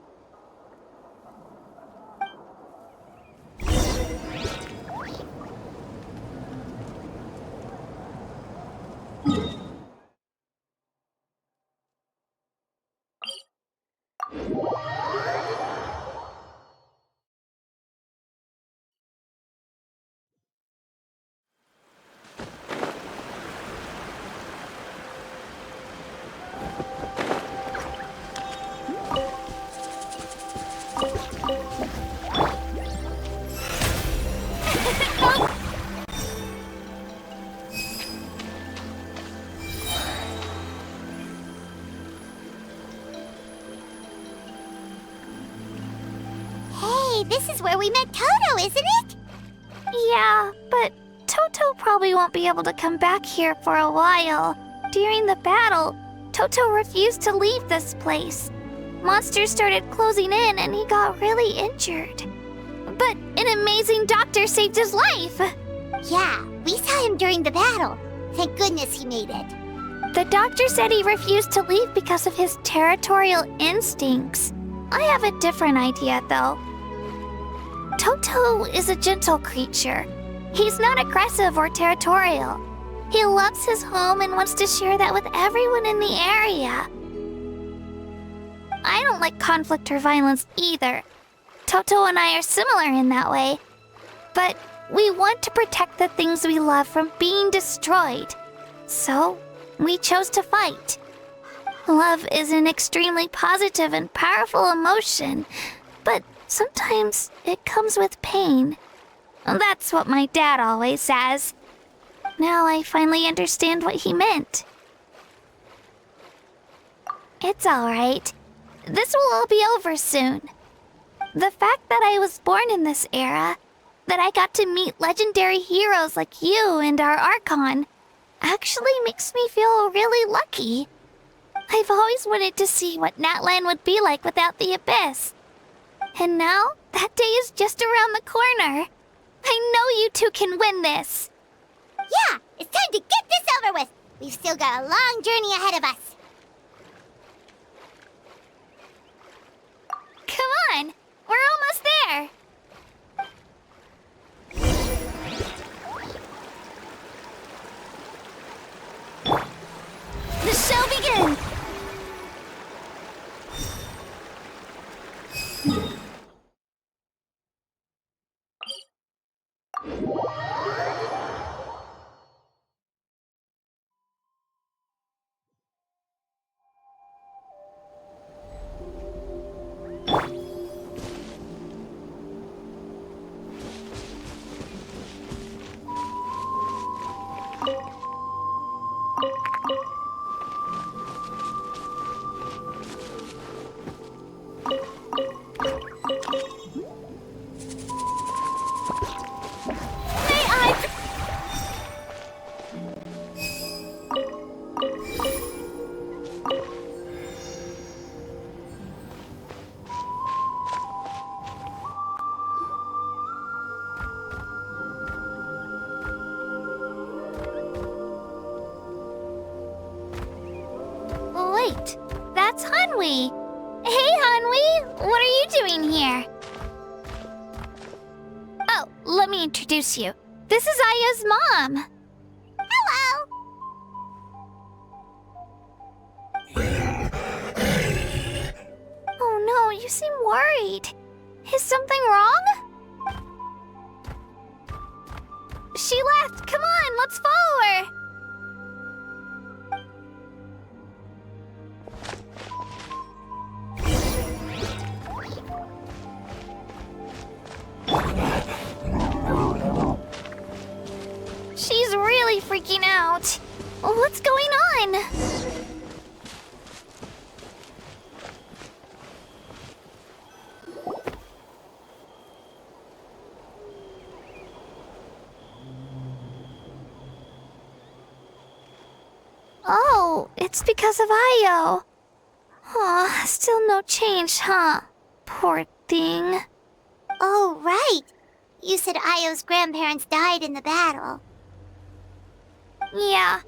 Hey, this is where we met Toto, isn't it? Yeah, but Toto probably won't be able to come back here for a while. During the battle, Toto refused to leave this place. Monsters started closing in and he got really injured. But an amazing doctor saved his life. Yeah, we saw him during the battle. Thank goodness he made it. The doctor said he refused to leave because of his territorial instincts. I have a different idea, though. Toto is a gentle creature. He's not aggressive or territorial. He loves his home and wants to share that with everyone in the area. I don't like conflict or violence either. Toto and I are similar in that way. But we want to protect the things we love from being destroyed. So, we chose to fight. Love is an extremely positive and powerful emotion, but sometimes it comes with pain. That's what my dad always says. Now I finally understand what he meant. It's alright. This will all be over soon. The fact that I was born in this era, that I got to meet legendary heroes like you and our Archon, actually makes me feel really lucky. I've always wanted to see what Natlan would be like without the Abyss. And now, that day is just around the corner. I know you two can win this. Yeah, it's time to get this over with. We've still got a long journey ahead of us. Come on, we're almost there. The show begins! Wait, that's Hanwi. Hey, Hanwi, what are you doing here? Oh, let me introduce you. This is Aya's mom. Hello! Oh no, you seem worried. Is something wrong? She left. Come on, let's follow her. She's really freaking out. What's going on? Oh, it's because of Io. Oh, still no change, huh? Poor thing. Oh, right. You said Io's grandparents died in the battle. Yeah.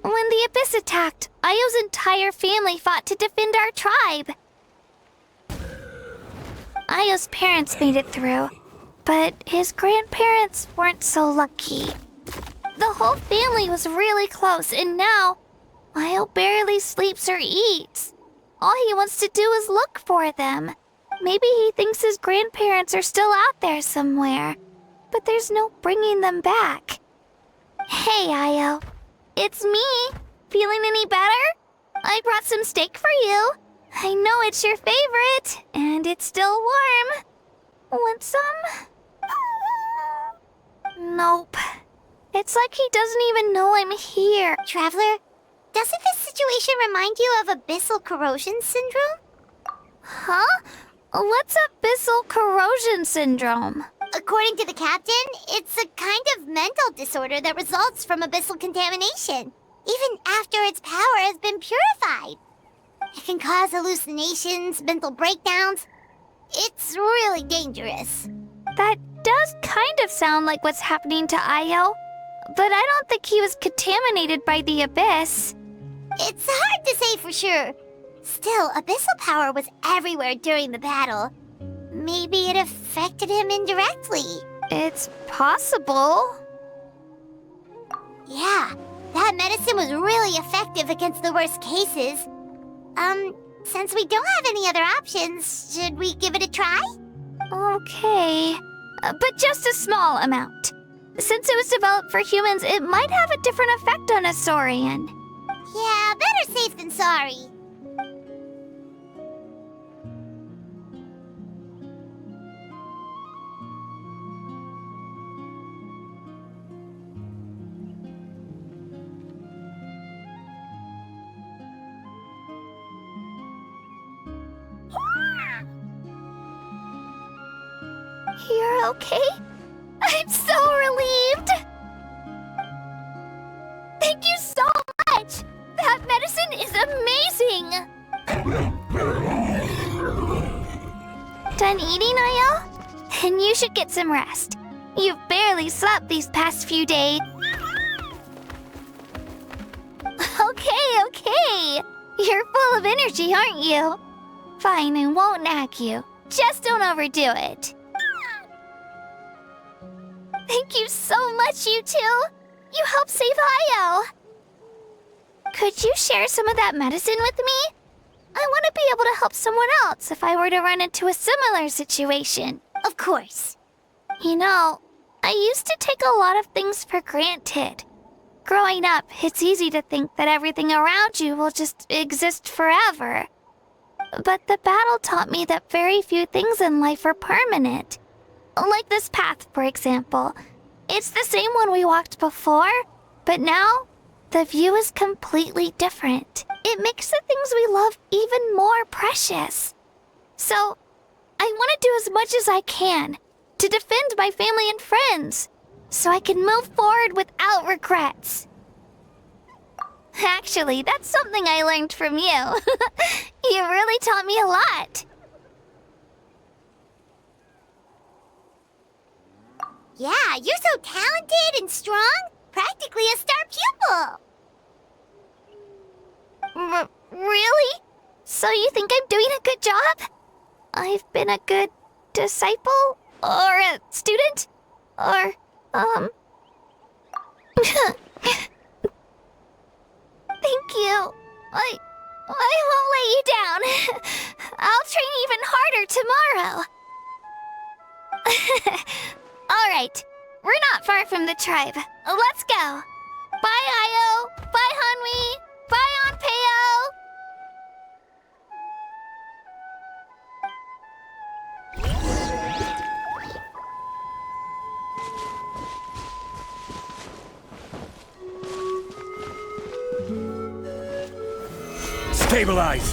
When the Abyss attacked, Io's entire family fought to defend our tribe. Io's parents made it through, but his grandparents weren't so lucky. The whole family was really close, and now Io barely sleeps or eats. All he wants to do is look for them. Maybe he thinks his grandparents are still out there somewhere, but there's no bringing them back. Hey, Io. It's me. Feeling any better? I brought some steak for you. I know it's your favorite, and it's still warm. Want some? Nope. It's like he doesn't even know I'm here. Traveler, doesn't this situation remind you of abyssal corrosion syndrome? Huh? What's abyssal corrosion syndrome? According to the captain, it's a kind of mental disorder that results from abyssal contamination, even after its power has been purified. It can cause hallucinations, mental breakdowns. It's really dangerous. That does kind of sound like what's happening to Io, but I don't think he was contaminated by the Abyss. It's hard to say for sure. Still, abyssal power was everywhere during the battle. Maybe it affected him indirectly. It's possible. Yeah, that medicine was really effective against the worst cases. Since we don't have any other options, should we give it a try? Okay, but just a small amount. Since it was developed for humans, it might have a different effect on a Saurian. Yeah, better safe than sorry. okay? I'm so relieved! Thank you so much! That medicine is amazing! Done eating, are y'all? Then you should get some rest. You've barely slept these past few days. Okay. You're full of energy, aren't you? Fine, I won't nag you. Just don't overdo it. Thank you so much, you two. You helped save Io. Could you share some of that medicine with me? I want to be able to help someone else if I were to run into a similar situation. Of course. You know, I used to take a lot of things for granted. Growing up, it's easy to think that everything around you will just exist forever. But the battle taught me that very few things in life are permanent. Like this path, for example. It's the same one we walked before, but now, the view is completely different. It makes the things we love even more precious. So, I want to do as much as I can to defend my family and friends, so I can move forward without regrets. Actually, that's something I learned from you. You really taught me a lot. Yeah, you're so talented and strong. Practically a star pupil. Really? So you think I'm doing a good job? I've been a good disciple? Or a student? Or, Thank you. I won't let you down. I'll train even harder tomorrow. All right. We're not far from the tribe. Let's go. Bye, Io. Bye, Hanwi. Bye, Onpeo. Stabilize!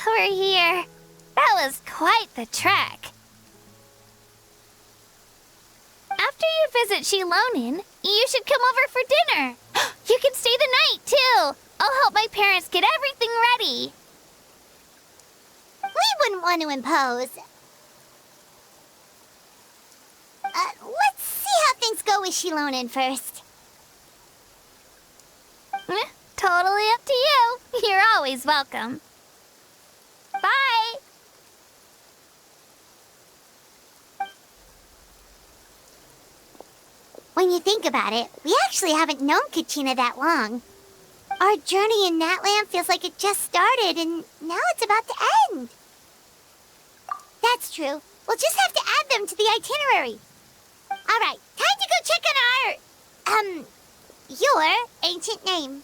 We're here. That was quite the trek. After you visit Shilonin, you should come over for dinner. You can stay the night, too. I'll help my parents get everything ready. We wouldn't want to impose. Let's see how things go with Shilonin first. Totally up to you. You're always welcome. Bye! When you think about it, we actually haven't known Kachina that long. Our journey in Natlan feels like it just started, and now it's about to end. That's true. We'll just have to add them to the itinerary. All right, time to go check on your ancient name.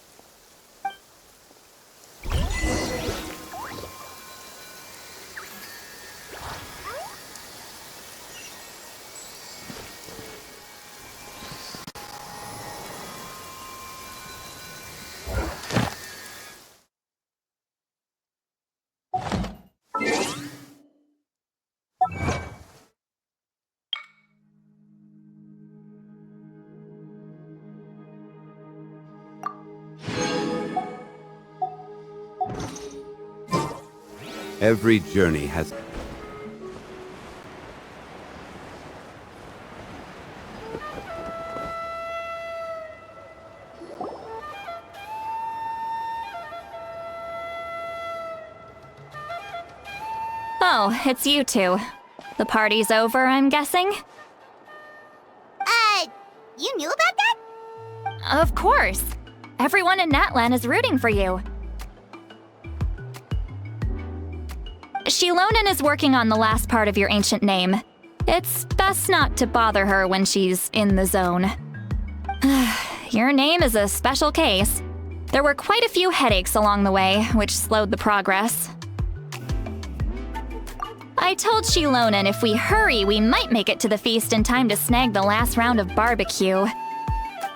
Every journey has... Oh, it's you two. The party's over, I'm guessing? You knew about that? Of course. Everyone in Natlan is rooting for you. Shilonen is working on the last part of your ancient name. It's best not to bother her when she's in the zone. Your name is a special case. There were quite a few headaches along the way, which slowed the progress. I told Shilonen if we hurry, we might make it to the feast in time to snag the last round of barbecue.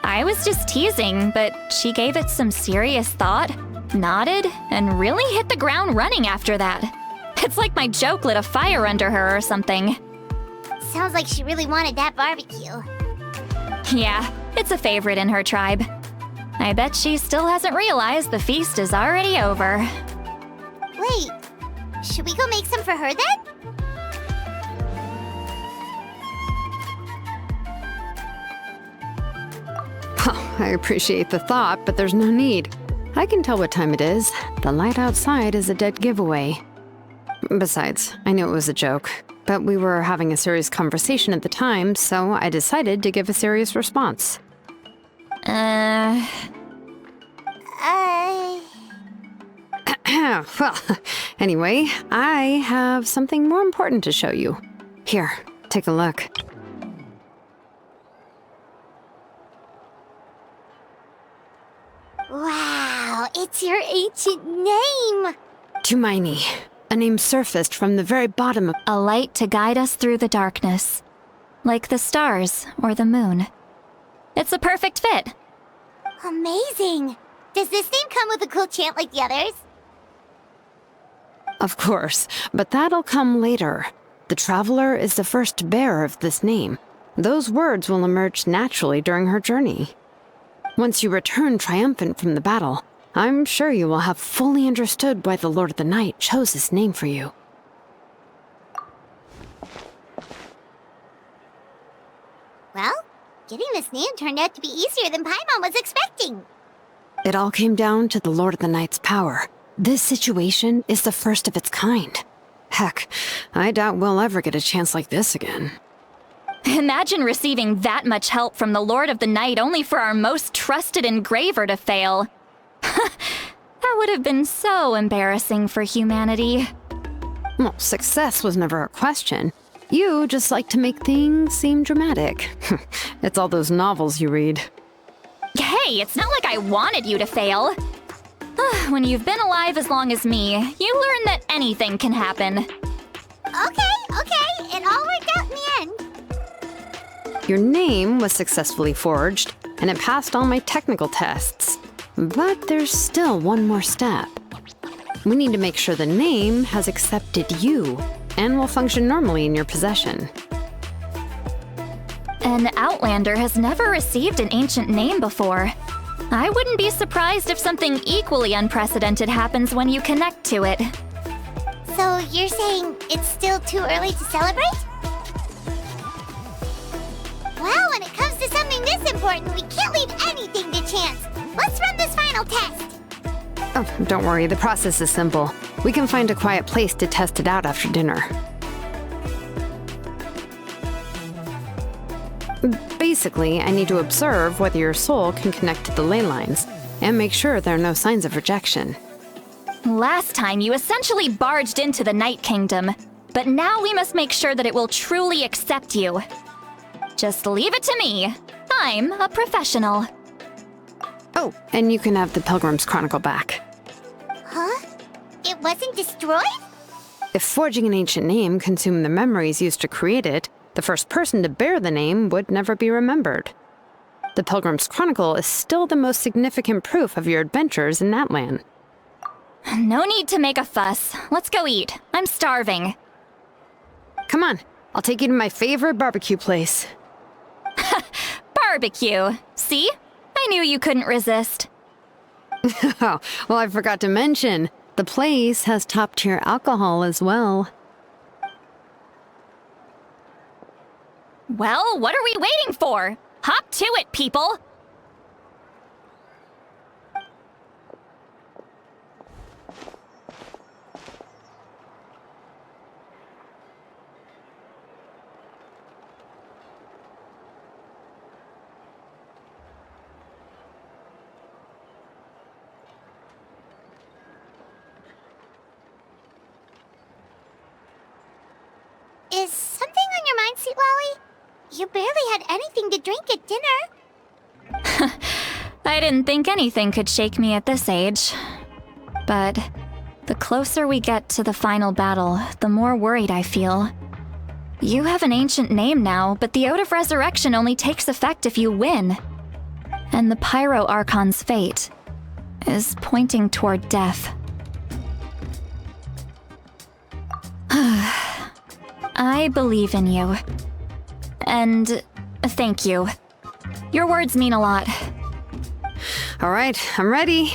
I was just teasing, but she gave it some serious thought, nodded, and really hit the ground running after that. It's like my joke lit a fire under her or something. Sounds like she really wanted that barbecue. Yeah, it's a favorite in her tribe. I bet she still hasn't realized the feast is already over. Wait, should we go make some for her then? Oh, I appreciate the thought, but there's no need. I can tell what time it is. The light outside is a dead giveaway. Besides, I knew it was a joke, but we were having a serious conversation at the time, so I decided to give a serious response. Well, anyway, I have something more important to show you. Here, take a look. Wow, it's your ancient name! Tumaini, a name surfaced from the very bottom of— A light to guide us through the darkness. Like the stars or the moon. It's a perfect fit. Amazing! Does this name come with a cool chant like the others? Of course, but that'll come later. The Traveler is the first bearer of this name. Those words will emerge naturally during her journey. Once you return triumphant from the battle, I'm sure you will have fully understood why the Lord of the Night chose this name for you. Well, getting this name turned out to be easier than Paimon was expecting. It all came down to the Lord of the Night's power. This situation is the first of its kind. Heck, I doubt we'll ever get a chance like this again. Imagine receiving that much help from the Lord of the Night only for our most trusted engraver to fail. That would have been so embarrassing for humanity. Well, success was never a question. You just like to make things seem dramatic. It's all those novels you read. Hey, it's not like I wanted you to fail. When you've been alive as long as me, you learn that anything can happen. Okay, it all worked out in the end. Your name was successfully forged, and it passed all my technical tests. But there's still one more step. We need to make sure the name has accepted you, and will function normally in your possession. An Outlander has never received an ancient name before. I wouldn't be surprised if something equally unprecedented happens when you connect to it. So you're saying it's still too early to celebrate? Well, when it comes to something this important, we can't leave anything to chance. Let's run this final test. Oh, don't worry, the process is simple. We can find a quiet place to test it out after dinner. Basically, I need to observe whether your soul can connect to the ley lines, and make sure there are no signs of rejection. Last time, you essentially barged into the Night Kingdom, but now we must make sure that it will truly accept you. Just leave it to me. I'm a professional. Oh, and you can have the Pilgrim's Chronicle back. Huh? It wasn't destroyed? If forging an ancient name consumed the memories used to create it, the first person to bear the name would never be remembered. The Pilgrim's Chronicle is still the most significant proof of your adventures in Natlan. No need to make a fuss. Let's go eat. I'm starving. Come on, I'll take you to my favorite barbecue place. Barbecue. See? I knew you couldn't resist. Oh, well, I forgot to mention, the place has top-tier alcohol as well. Well, what are we waiting for? Hop to it, people! Is something on your mind, Sweet Lolly? You barely had anything to drink at dinner. I didn't think anything could shake me at this age. But the closer we get to the final battle, the more worried I feel. You have an ancient name now, but the Oath of Resurrection only takes effect if you win. And the Pyro Archon's fate is pointing toward death. I believe in you. And thank you. Your words mean a lot. All right, I'm ready.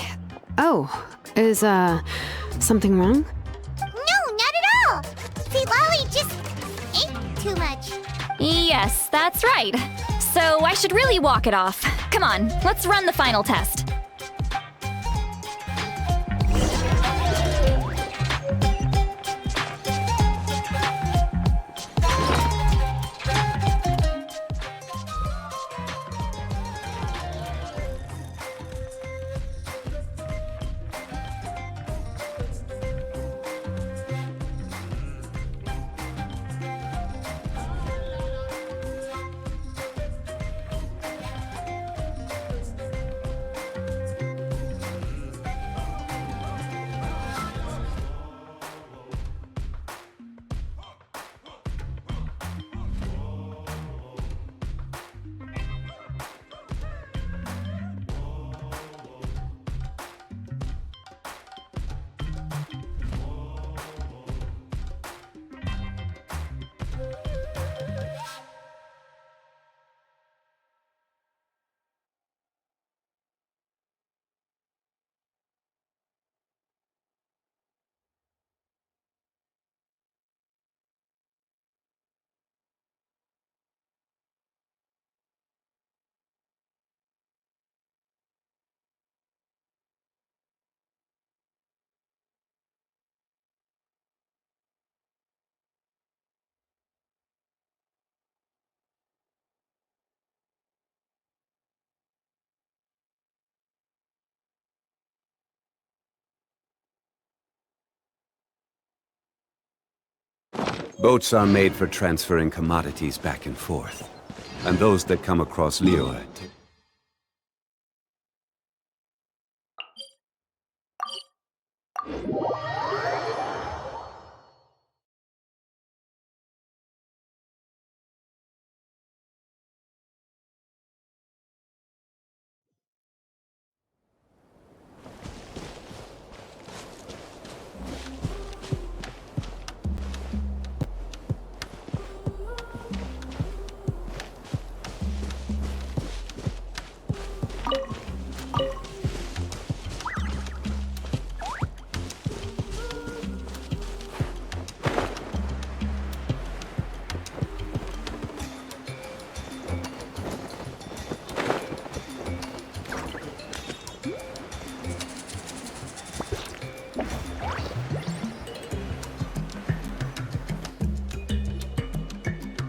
Oh, is, something wrong? No, not at all. Sweet Lolly just ate too much. Yes, that's right. So I should really walk it off. Come on, let's run the final test. Boats are made for transferring commodities back and forth, and those that come across Liyue.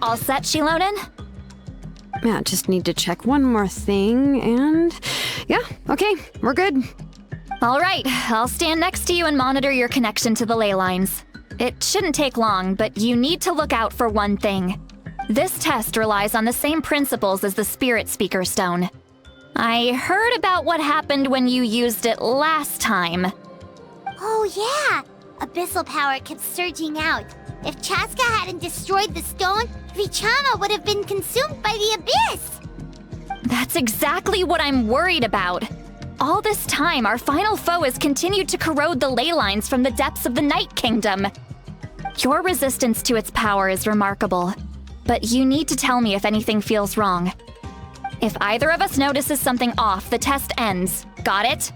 All set, Shilonen? Yeah, just need to check one more thing, and yeah, okay, we're good. All right, I'll stand next to you and monitor your connection to the ley lines. It shouldn't take long, but you need to look out for one thing. This test relies on the same principles as the Spirit Speaker Stone. I heard about what happened when you used it last time. Oh yeah! Abyssal power kept surging out. If Chaska hadn't destroyed the stone, Vichama would have been consumed by the abyss! That's exactly what I'm worried about. All this time, our final foe has continued to corrode the ley lines from the depths of the Night Kingdom. Your resistance to its power is remarkable, but you need to tell me if anything feels wrong. If either of us notices something off, the test ends. Got it?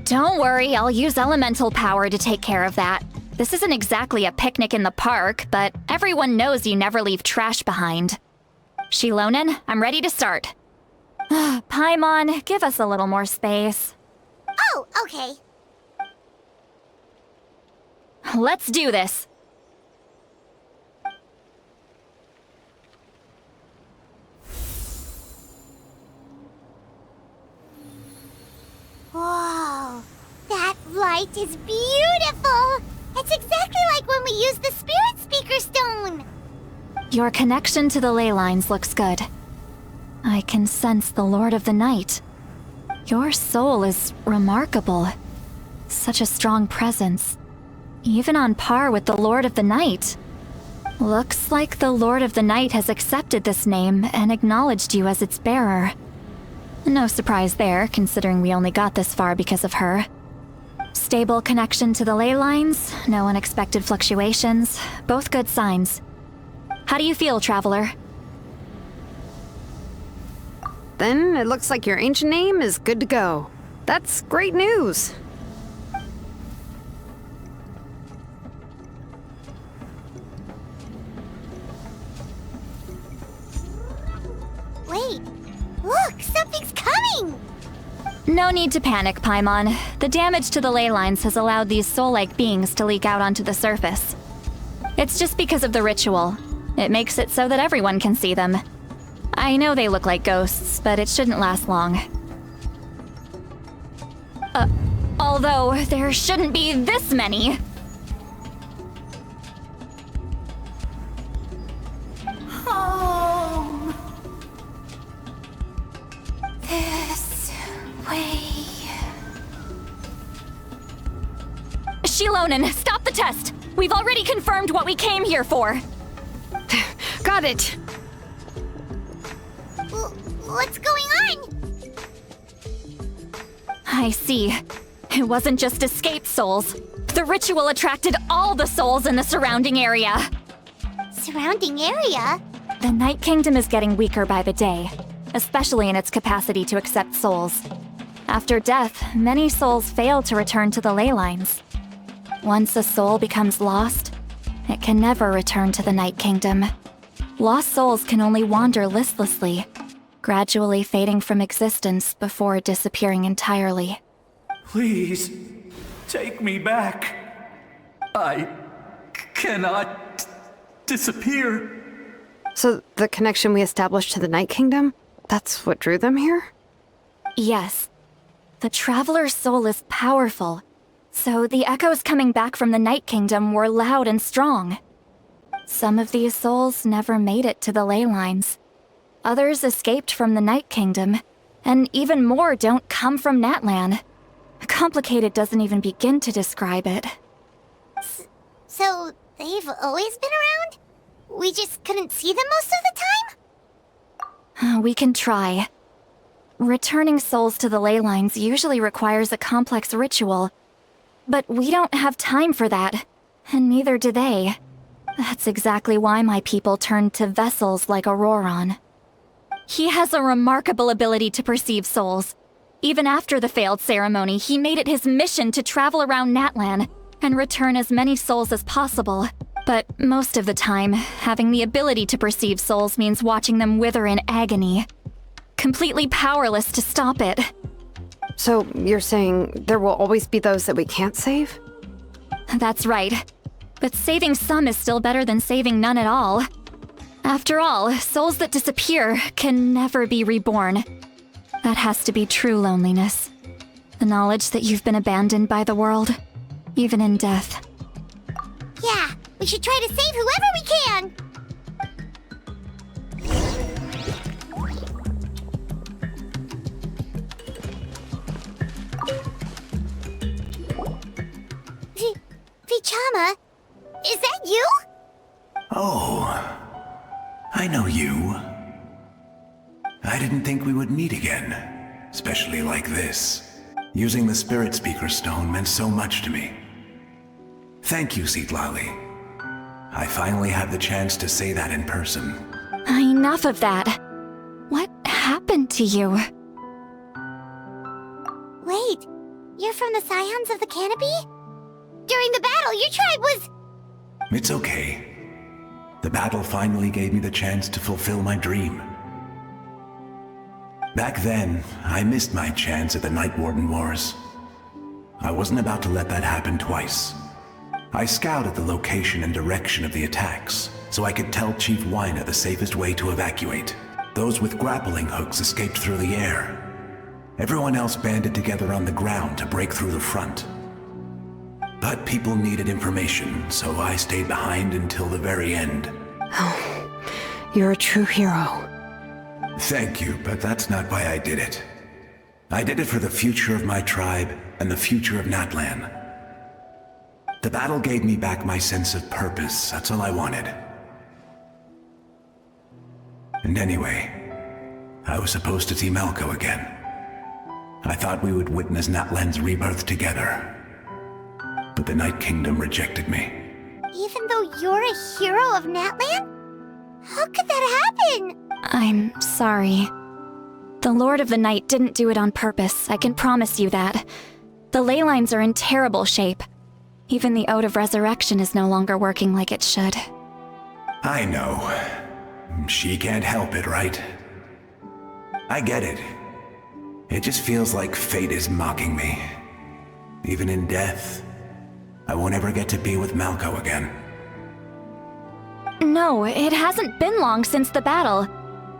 Don't worry, I'll use elemental power to take care of that. This isn't exactly a picnic in the park, but everyone knows you never leave trash behind. Shilonen, I'm ready to start. Paimon, give us a little more space. Oh, okay. Let's do this. Whoa, that light is beautiful! It's exactly like when we used the Spirit Speaker Stone! Your connection to the ley lines looks good. I can sense the Lord of the Night. Your soul is remarkable. Such a strong presence. Even on par with the Lord of the Night. Looks like the Lord of the Night has accepted this name and acknowledged you as its bearer. No surprise there, considering we only got this far because of her. Stable connection to the ley lines, no unexpected fluctuations, both good signs. How do you feel, Traveler? Then it looks like your ancient name is good to go. That's great news. Wait, look, something's coming! No need to panic, Paimon. The damage to the ley lines has allowed these soul-like beings to leak out onto the surface. It's just because of the ritual. It makes it so that everyone can see them. I know they look like ghosts, but it shouldn't last long. Although there shouldn't be this many. Home. This way. Shilonen, stop the test! We've already confirmed what we came here for. Got it. What's going on? I see. It wasn't just escaped souls. The ritual attracted all the souls in the surrounding area. Surrounding area? The Night Kingdom is getting weaker by the day, especially in its capacity to accept souls. After death, many souls fail to return to the ley lines. Once a soul becomes lost, it can never return to the Night Kingdom. Lost souls can only wander listlessly, gradually fading from existence before disappearing entirely. Please, take me back. I cannot disappear. So the connection we established to the Night Kingdom, that's what drew them here? Yes. The Traveler's soul is powerful, so the echoes coming back from the Night Kingdom were loud and strong. Some of these souls never made it to the ley lines. Others escaped from the Night Kingdom, and even more don't come from Natlan. Complicated doesn't even begin to describe it. So, they've always been around? We just couldn't see them most of the time? We can try. Returning souls to the ley lines usually requires a complex ritual, but we don't have time for that, and neither do they. That's exactly why my people turned to vessels like Auroron. He has a remarkable ability to perceive souls. Even after the failed ceremony, he made it his mission to travel around Natlan and return as many souls as possible. But most of the time, having the ability to perceive souls means watching them wither in agony. Completely powerless to stop it. So you're saying there will always be those that we can't save? That's right. But saving some is still better than saving none at all. After all, souls that disappear can never be reborn. That has to be true loneliness. The knowledge that you've been abandoned by the world, even in death. Yeah, we should try to save whoever we can! Vichama, is that you? Oh, I know you. I didn't think we would meet again, especially like this. Using the Spirit Speaker Stone meant so much to me. Thank you, Citlali. I finally have the chance to say that in person. Enough of that. What happened to you? Wait, you're from the Scions of the Canopy? During the battle, your tribe was... It's okay. The battle finally gave me the chance to fulfill my dream. Back then, I missed my chance at the Night Warden Wars. I wasn't about to let that happen twice. I scouted the location and direction of the attacks, so I could tell Chief Wyna the safest way to evacuate. Those with grappling hooks escaped through the air. Everyone else banded together on the ground to break through the front. But people needed information, so I stayed behind until the very end. Oh, you're a true hero. Thank you, but that's not why I did it. I did it for the future of my tribe and the future of Natlan. The battle gave me back my sense of purpose, that's all I wanted. And anyway, I was supposed to see Malco again. I thought we would witness Natlan's rebirth together. But the Night Kingdom rejected me. Even though you're a hero of Natlan? How could that happen? I'm sorry. The Lord of the Night didn't do it on purpose, I can promise you that. The ley lines are in terrible shape. Even the Ode of Resurrection is no longer working like it should. I know. She can't help it, right? I get it. It just feels like fate is mocking me. Even in death, I won't ever get to be with Malco again. No, it hasn't been long since the battle.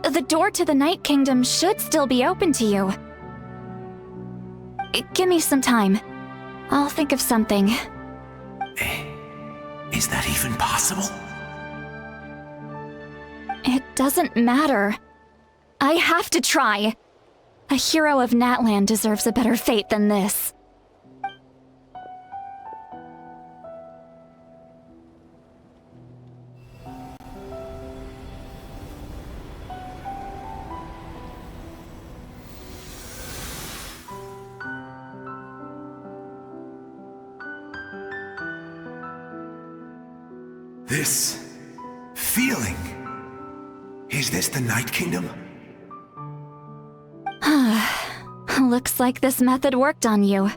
The door to the Night Kingdom should still be open to you. Give me some time. I'll think of something. Is that even possible? It doesn't matter. I have to try. A hero of Natlan deserves a better fate than this. This feeling. Is this the Night Kingdom? Looks like this method worked on you.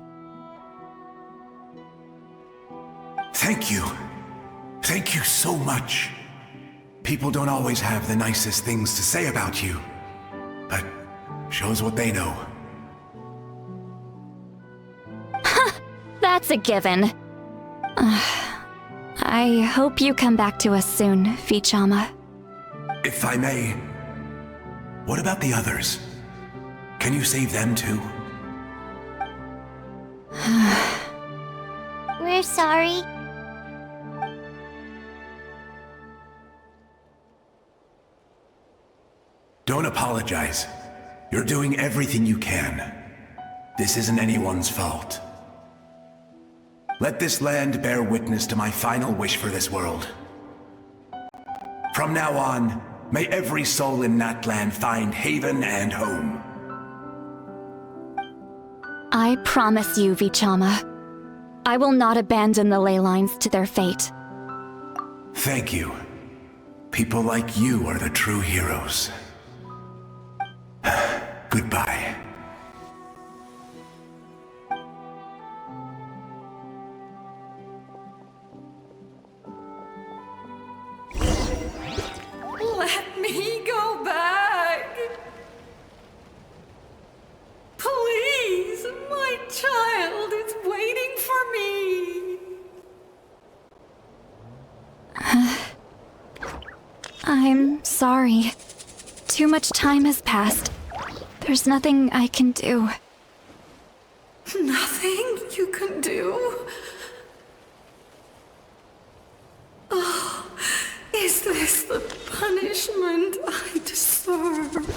Thank you. Thank you so much. People don't always have the nicest things to say about you, but shows what they know. That's a given. I hope you come back to us soon, Vichama. If I may, what about the others? Can you save them too? We're sorry. Don't apologize. You're doing everything you can. This isn't anyone's fault. Let this land bear witness to my final wish for this world. From now on, may every soul in Natlan find haven and home. I promise you, Vichama. I will not abandon the ley lines to their fate. Thank you. People like you are the true heroes. Goodbye. Let me go back. Please, my child is waiting for me. I'm sorry. Too much time has passed. There's nothing I can do. Nothing you can do? Oh, is this the punishment I deserve?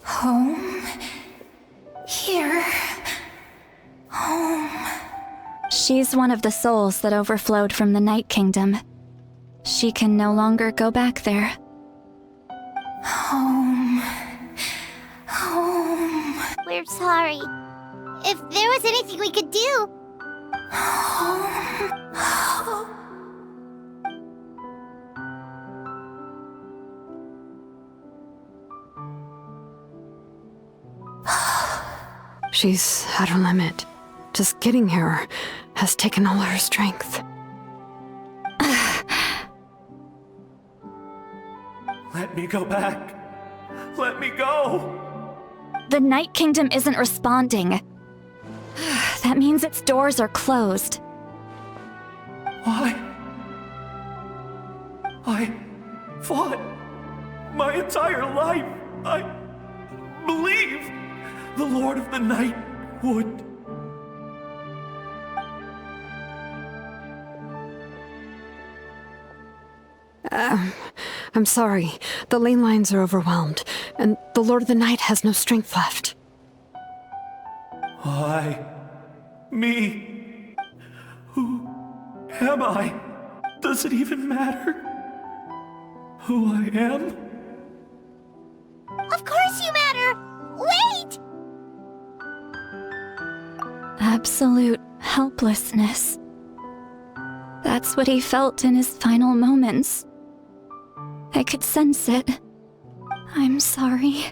Home? Here? Home? She's one of the souls that overflowed from the Night Kingdom. She can no longer go back there. Home. Home. We're sorry. If there was anything we could do. Home. She's at her limit. Just getting here has taken all her strength. Let me go back. Let me go. The Night Kingdom isn't responding. That means its doors are closed. I fought my entire life. I believed the Lord of the Night would. I'm sorry. The ley lines are overwhelmed, and the Lord of the Night has no strength left. Me. Who am I? Does it even matter who I am? Of course you matter! Wait! Absolute helplessness. That's what he felt in his final moments. I could sense it. I'm sorry.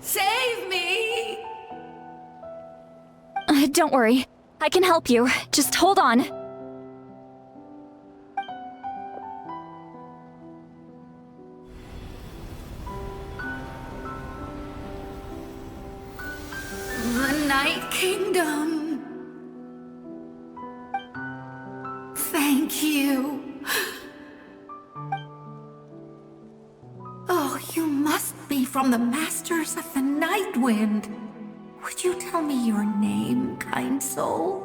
Save me! Don't worry. I can help you. Just hold on. The Night Kingdom. Thank you. Oh, you must be from the Masters of the Night Wind. Would you tell me your name, kind soul?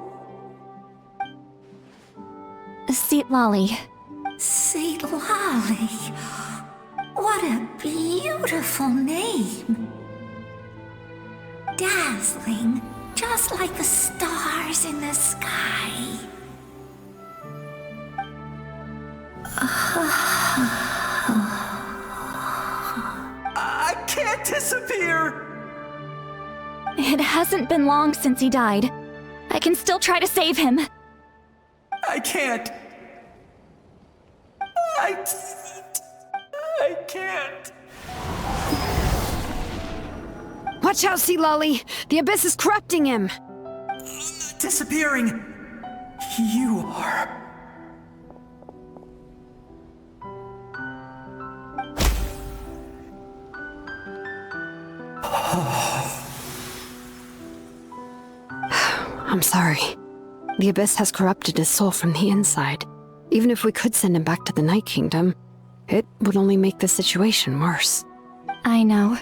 Seatlolly. Seatlolly. What a beautiful name. Dazzling, just like the stars in the sky. I can't disappear! It hasn't been long since he died. I can still try to save him. I can't. I can't. Watch out, Seatlolly! The Abyss is corrupting him! Disappearing. You are. I'm sorry. The Abyss has corrupted his soul from the inside. Even if we could send him back to the Night Kingdom, it would only make the situation worse. I know.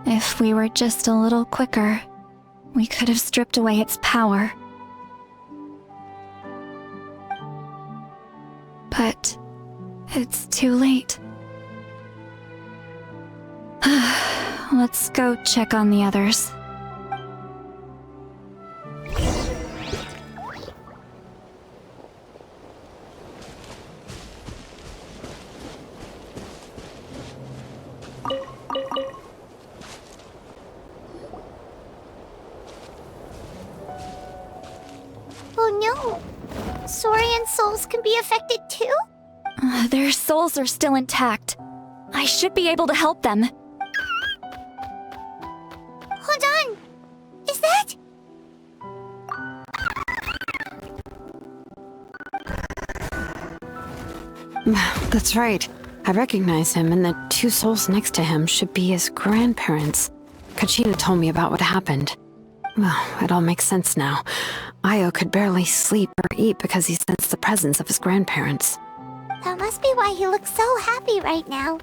If we were just a little quicker, we could have stripped away its power. But it's too late. Let's go check on the others. Oh no! Saurian souls can be affected too? Their souls are still intact. I should be able to help them. Hold on! Is that... That's right. I recognize him, and the two souls next to him should be his grandparents. Kachina told me about what happened. Well, it all makes sense now. Io could barely sleep or eat because he sensed the presence of his grandparents. That must be why he looks so happy right now.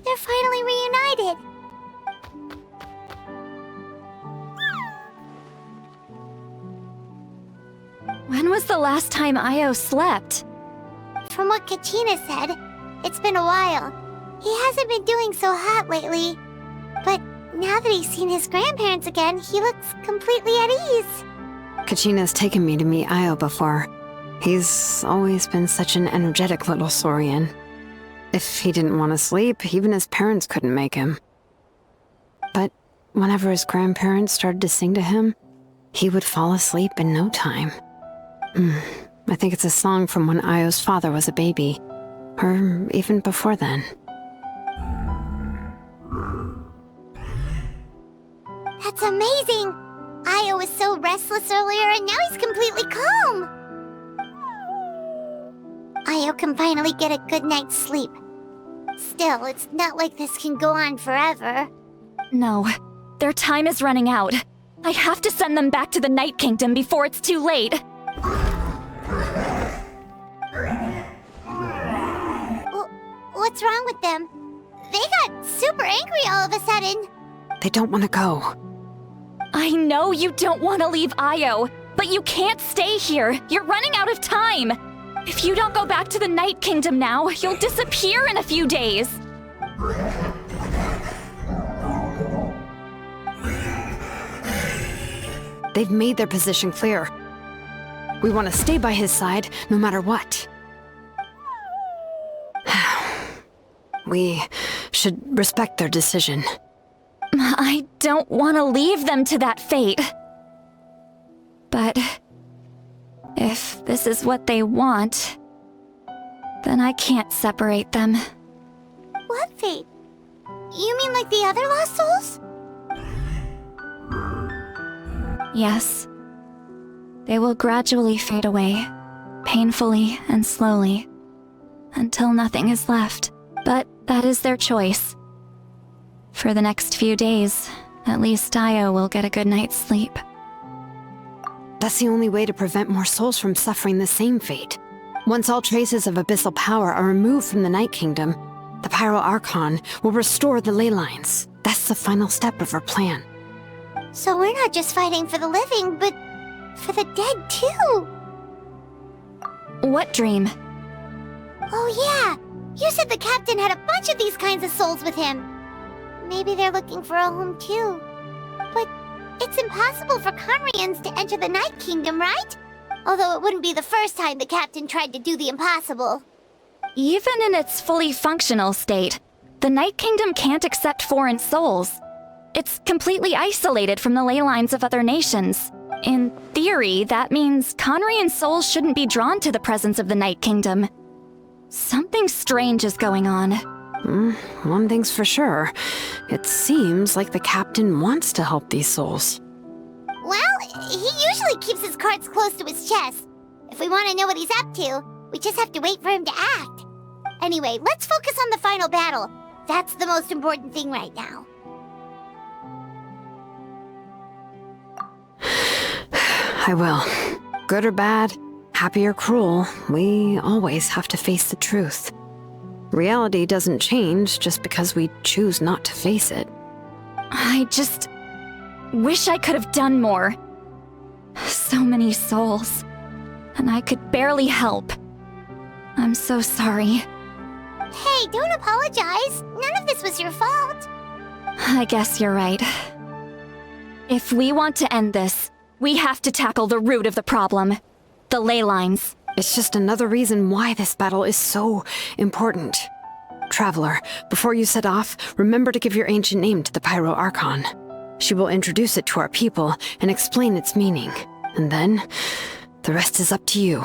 They're finally reunited. When was the last time Io slept? From what Kachina said, it's been a while. He hasn't been doing so hot lately. But now that he's seen his grandparents again, he looks completely at ease. Kachina's taken me to meet Io before. He's always been such an energetic little Saurian. If he didn't want to sleep, even his parents couldn't make him. But whenever his grandparents started to sing to him, he would fall asleep in no time. I think it's a song from when Io's father was a baby. Or even before then. That's amazing! Io was so restless earlier and now he's completely calm! Io can finally get a good night's sleep. Still, it's not like this can go on forever. No, their time is running out. I have to send them back to the Night Kingdom before it's too late. What's wrong with them? They got super angry all of a sudden. They don't want to go. I know you don't want to leave Io, but you can't stay here. You're running out of time. If you don't go back to the Night Kingdom now, you'll disappear in a few days. They've made their position clear. We want to stay by his side, no matter what. We should respect their decision. I don't want to leave them to that fate. But if this is what they want, then I can't separate them. What fate? You mean like the other lost souls? Yes. They will gradually fade away, painfully and slowly, until nothing is left. But that is their choice. For the next few days, at least Io will get a good night's sleep. That's the only way to prevent more souls from suffering the same fate. Once all traces of abyssal power are removed from the Night Kingdom, the Pyro Archon will restore the ley lines. That's the final step of our plan. So we're not just fighting for the living, but for the dead too. What dream? Oh yeah, you said the captain had a bunch of these kinds of souls with him. Maybe they're looking for a home too. But it's impossible for Conrians to enter the Night Kingdom, right? Although it wouldn't be the first time the captain tried to do the impossible. Even in its fully functional state, the Night Kingdom can't accept foreign souls. It's completely isolated from the ley lines of other nations. In theory, that means Conrian souls shouldn't be drawn to the presence of the Night Kingdom. Something strange is going on. One thing's for sure. It seems like the captain wants to help these souls. Well, he usually keeps his cards close to his chest. If we want to know what he's up to, we just have to wait for him to act. Anyway, let's focus on the final battle. That's the most important thing right now. I will. Good or bad, happy or cruel, we always have to face the truth. Reality doesn't change just because we choose not to face it. I just wish I could have done more. So many souls, and I could barely help. I'm so sorry. Hey, don't apologize. None of this was your fault. I guess you're right. If we want to end this, we have to tackle the root of the problem. The ley lines. It's just another reason why this battle is so important. Traveler, before you set off, remember to give your ancient name to the Pyro Archon. She will introduce it to our people and explain its meaning. And then, the rest is up to you.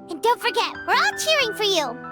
And don't forget, we're all cheering for you.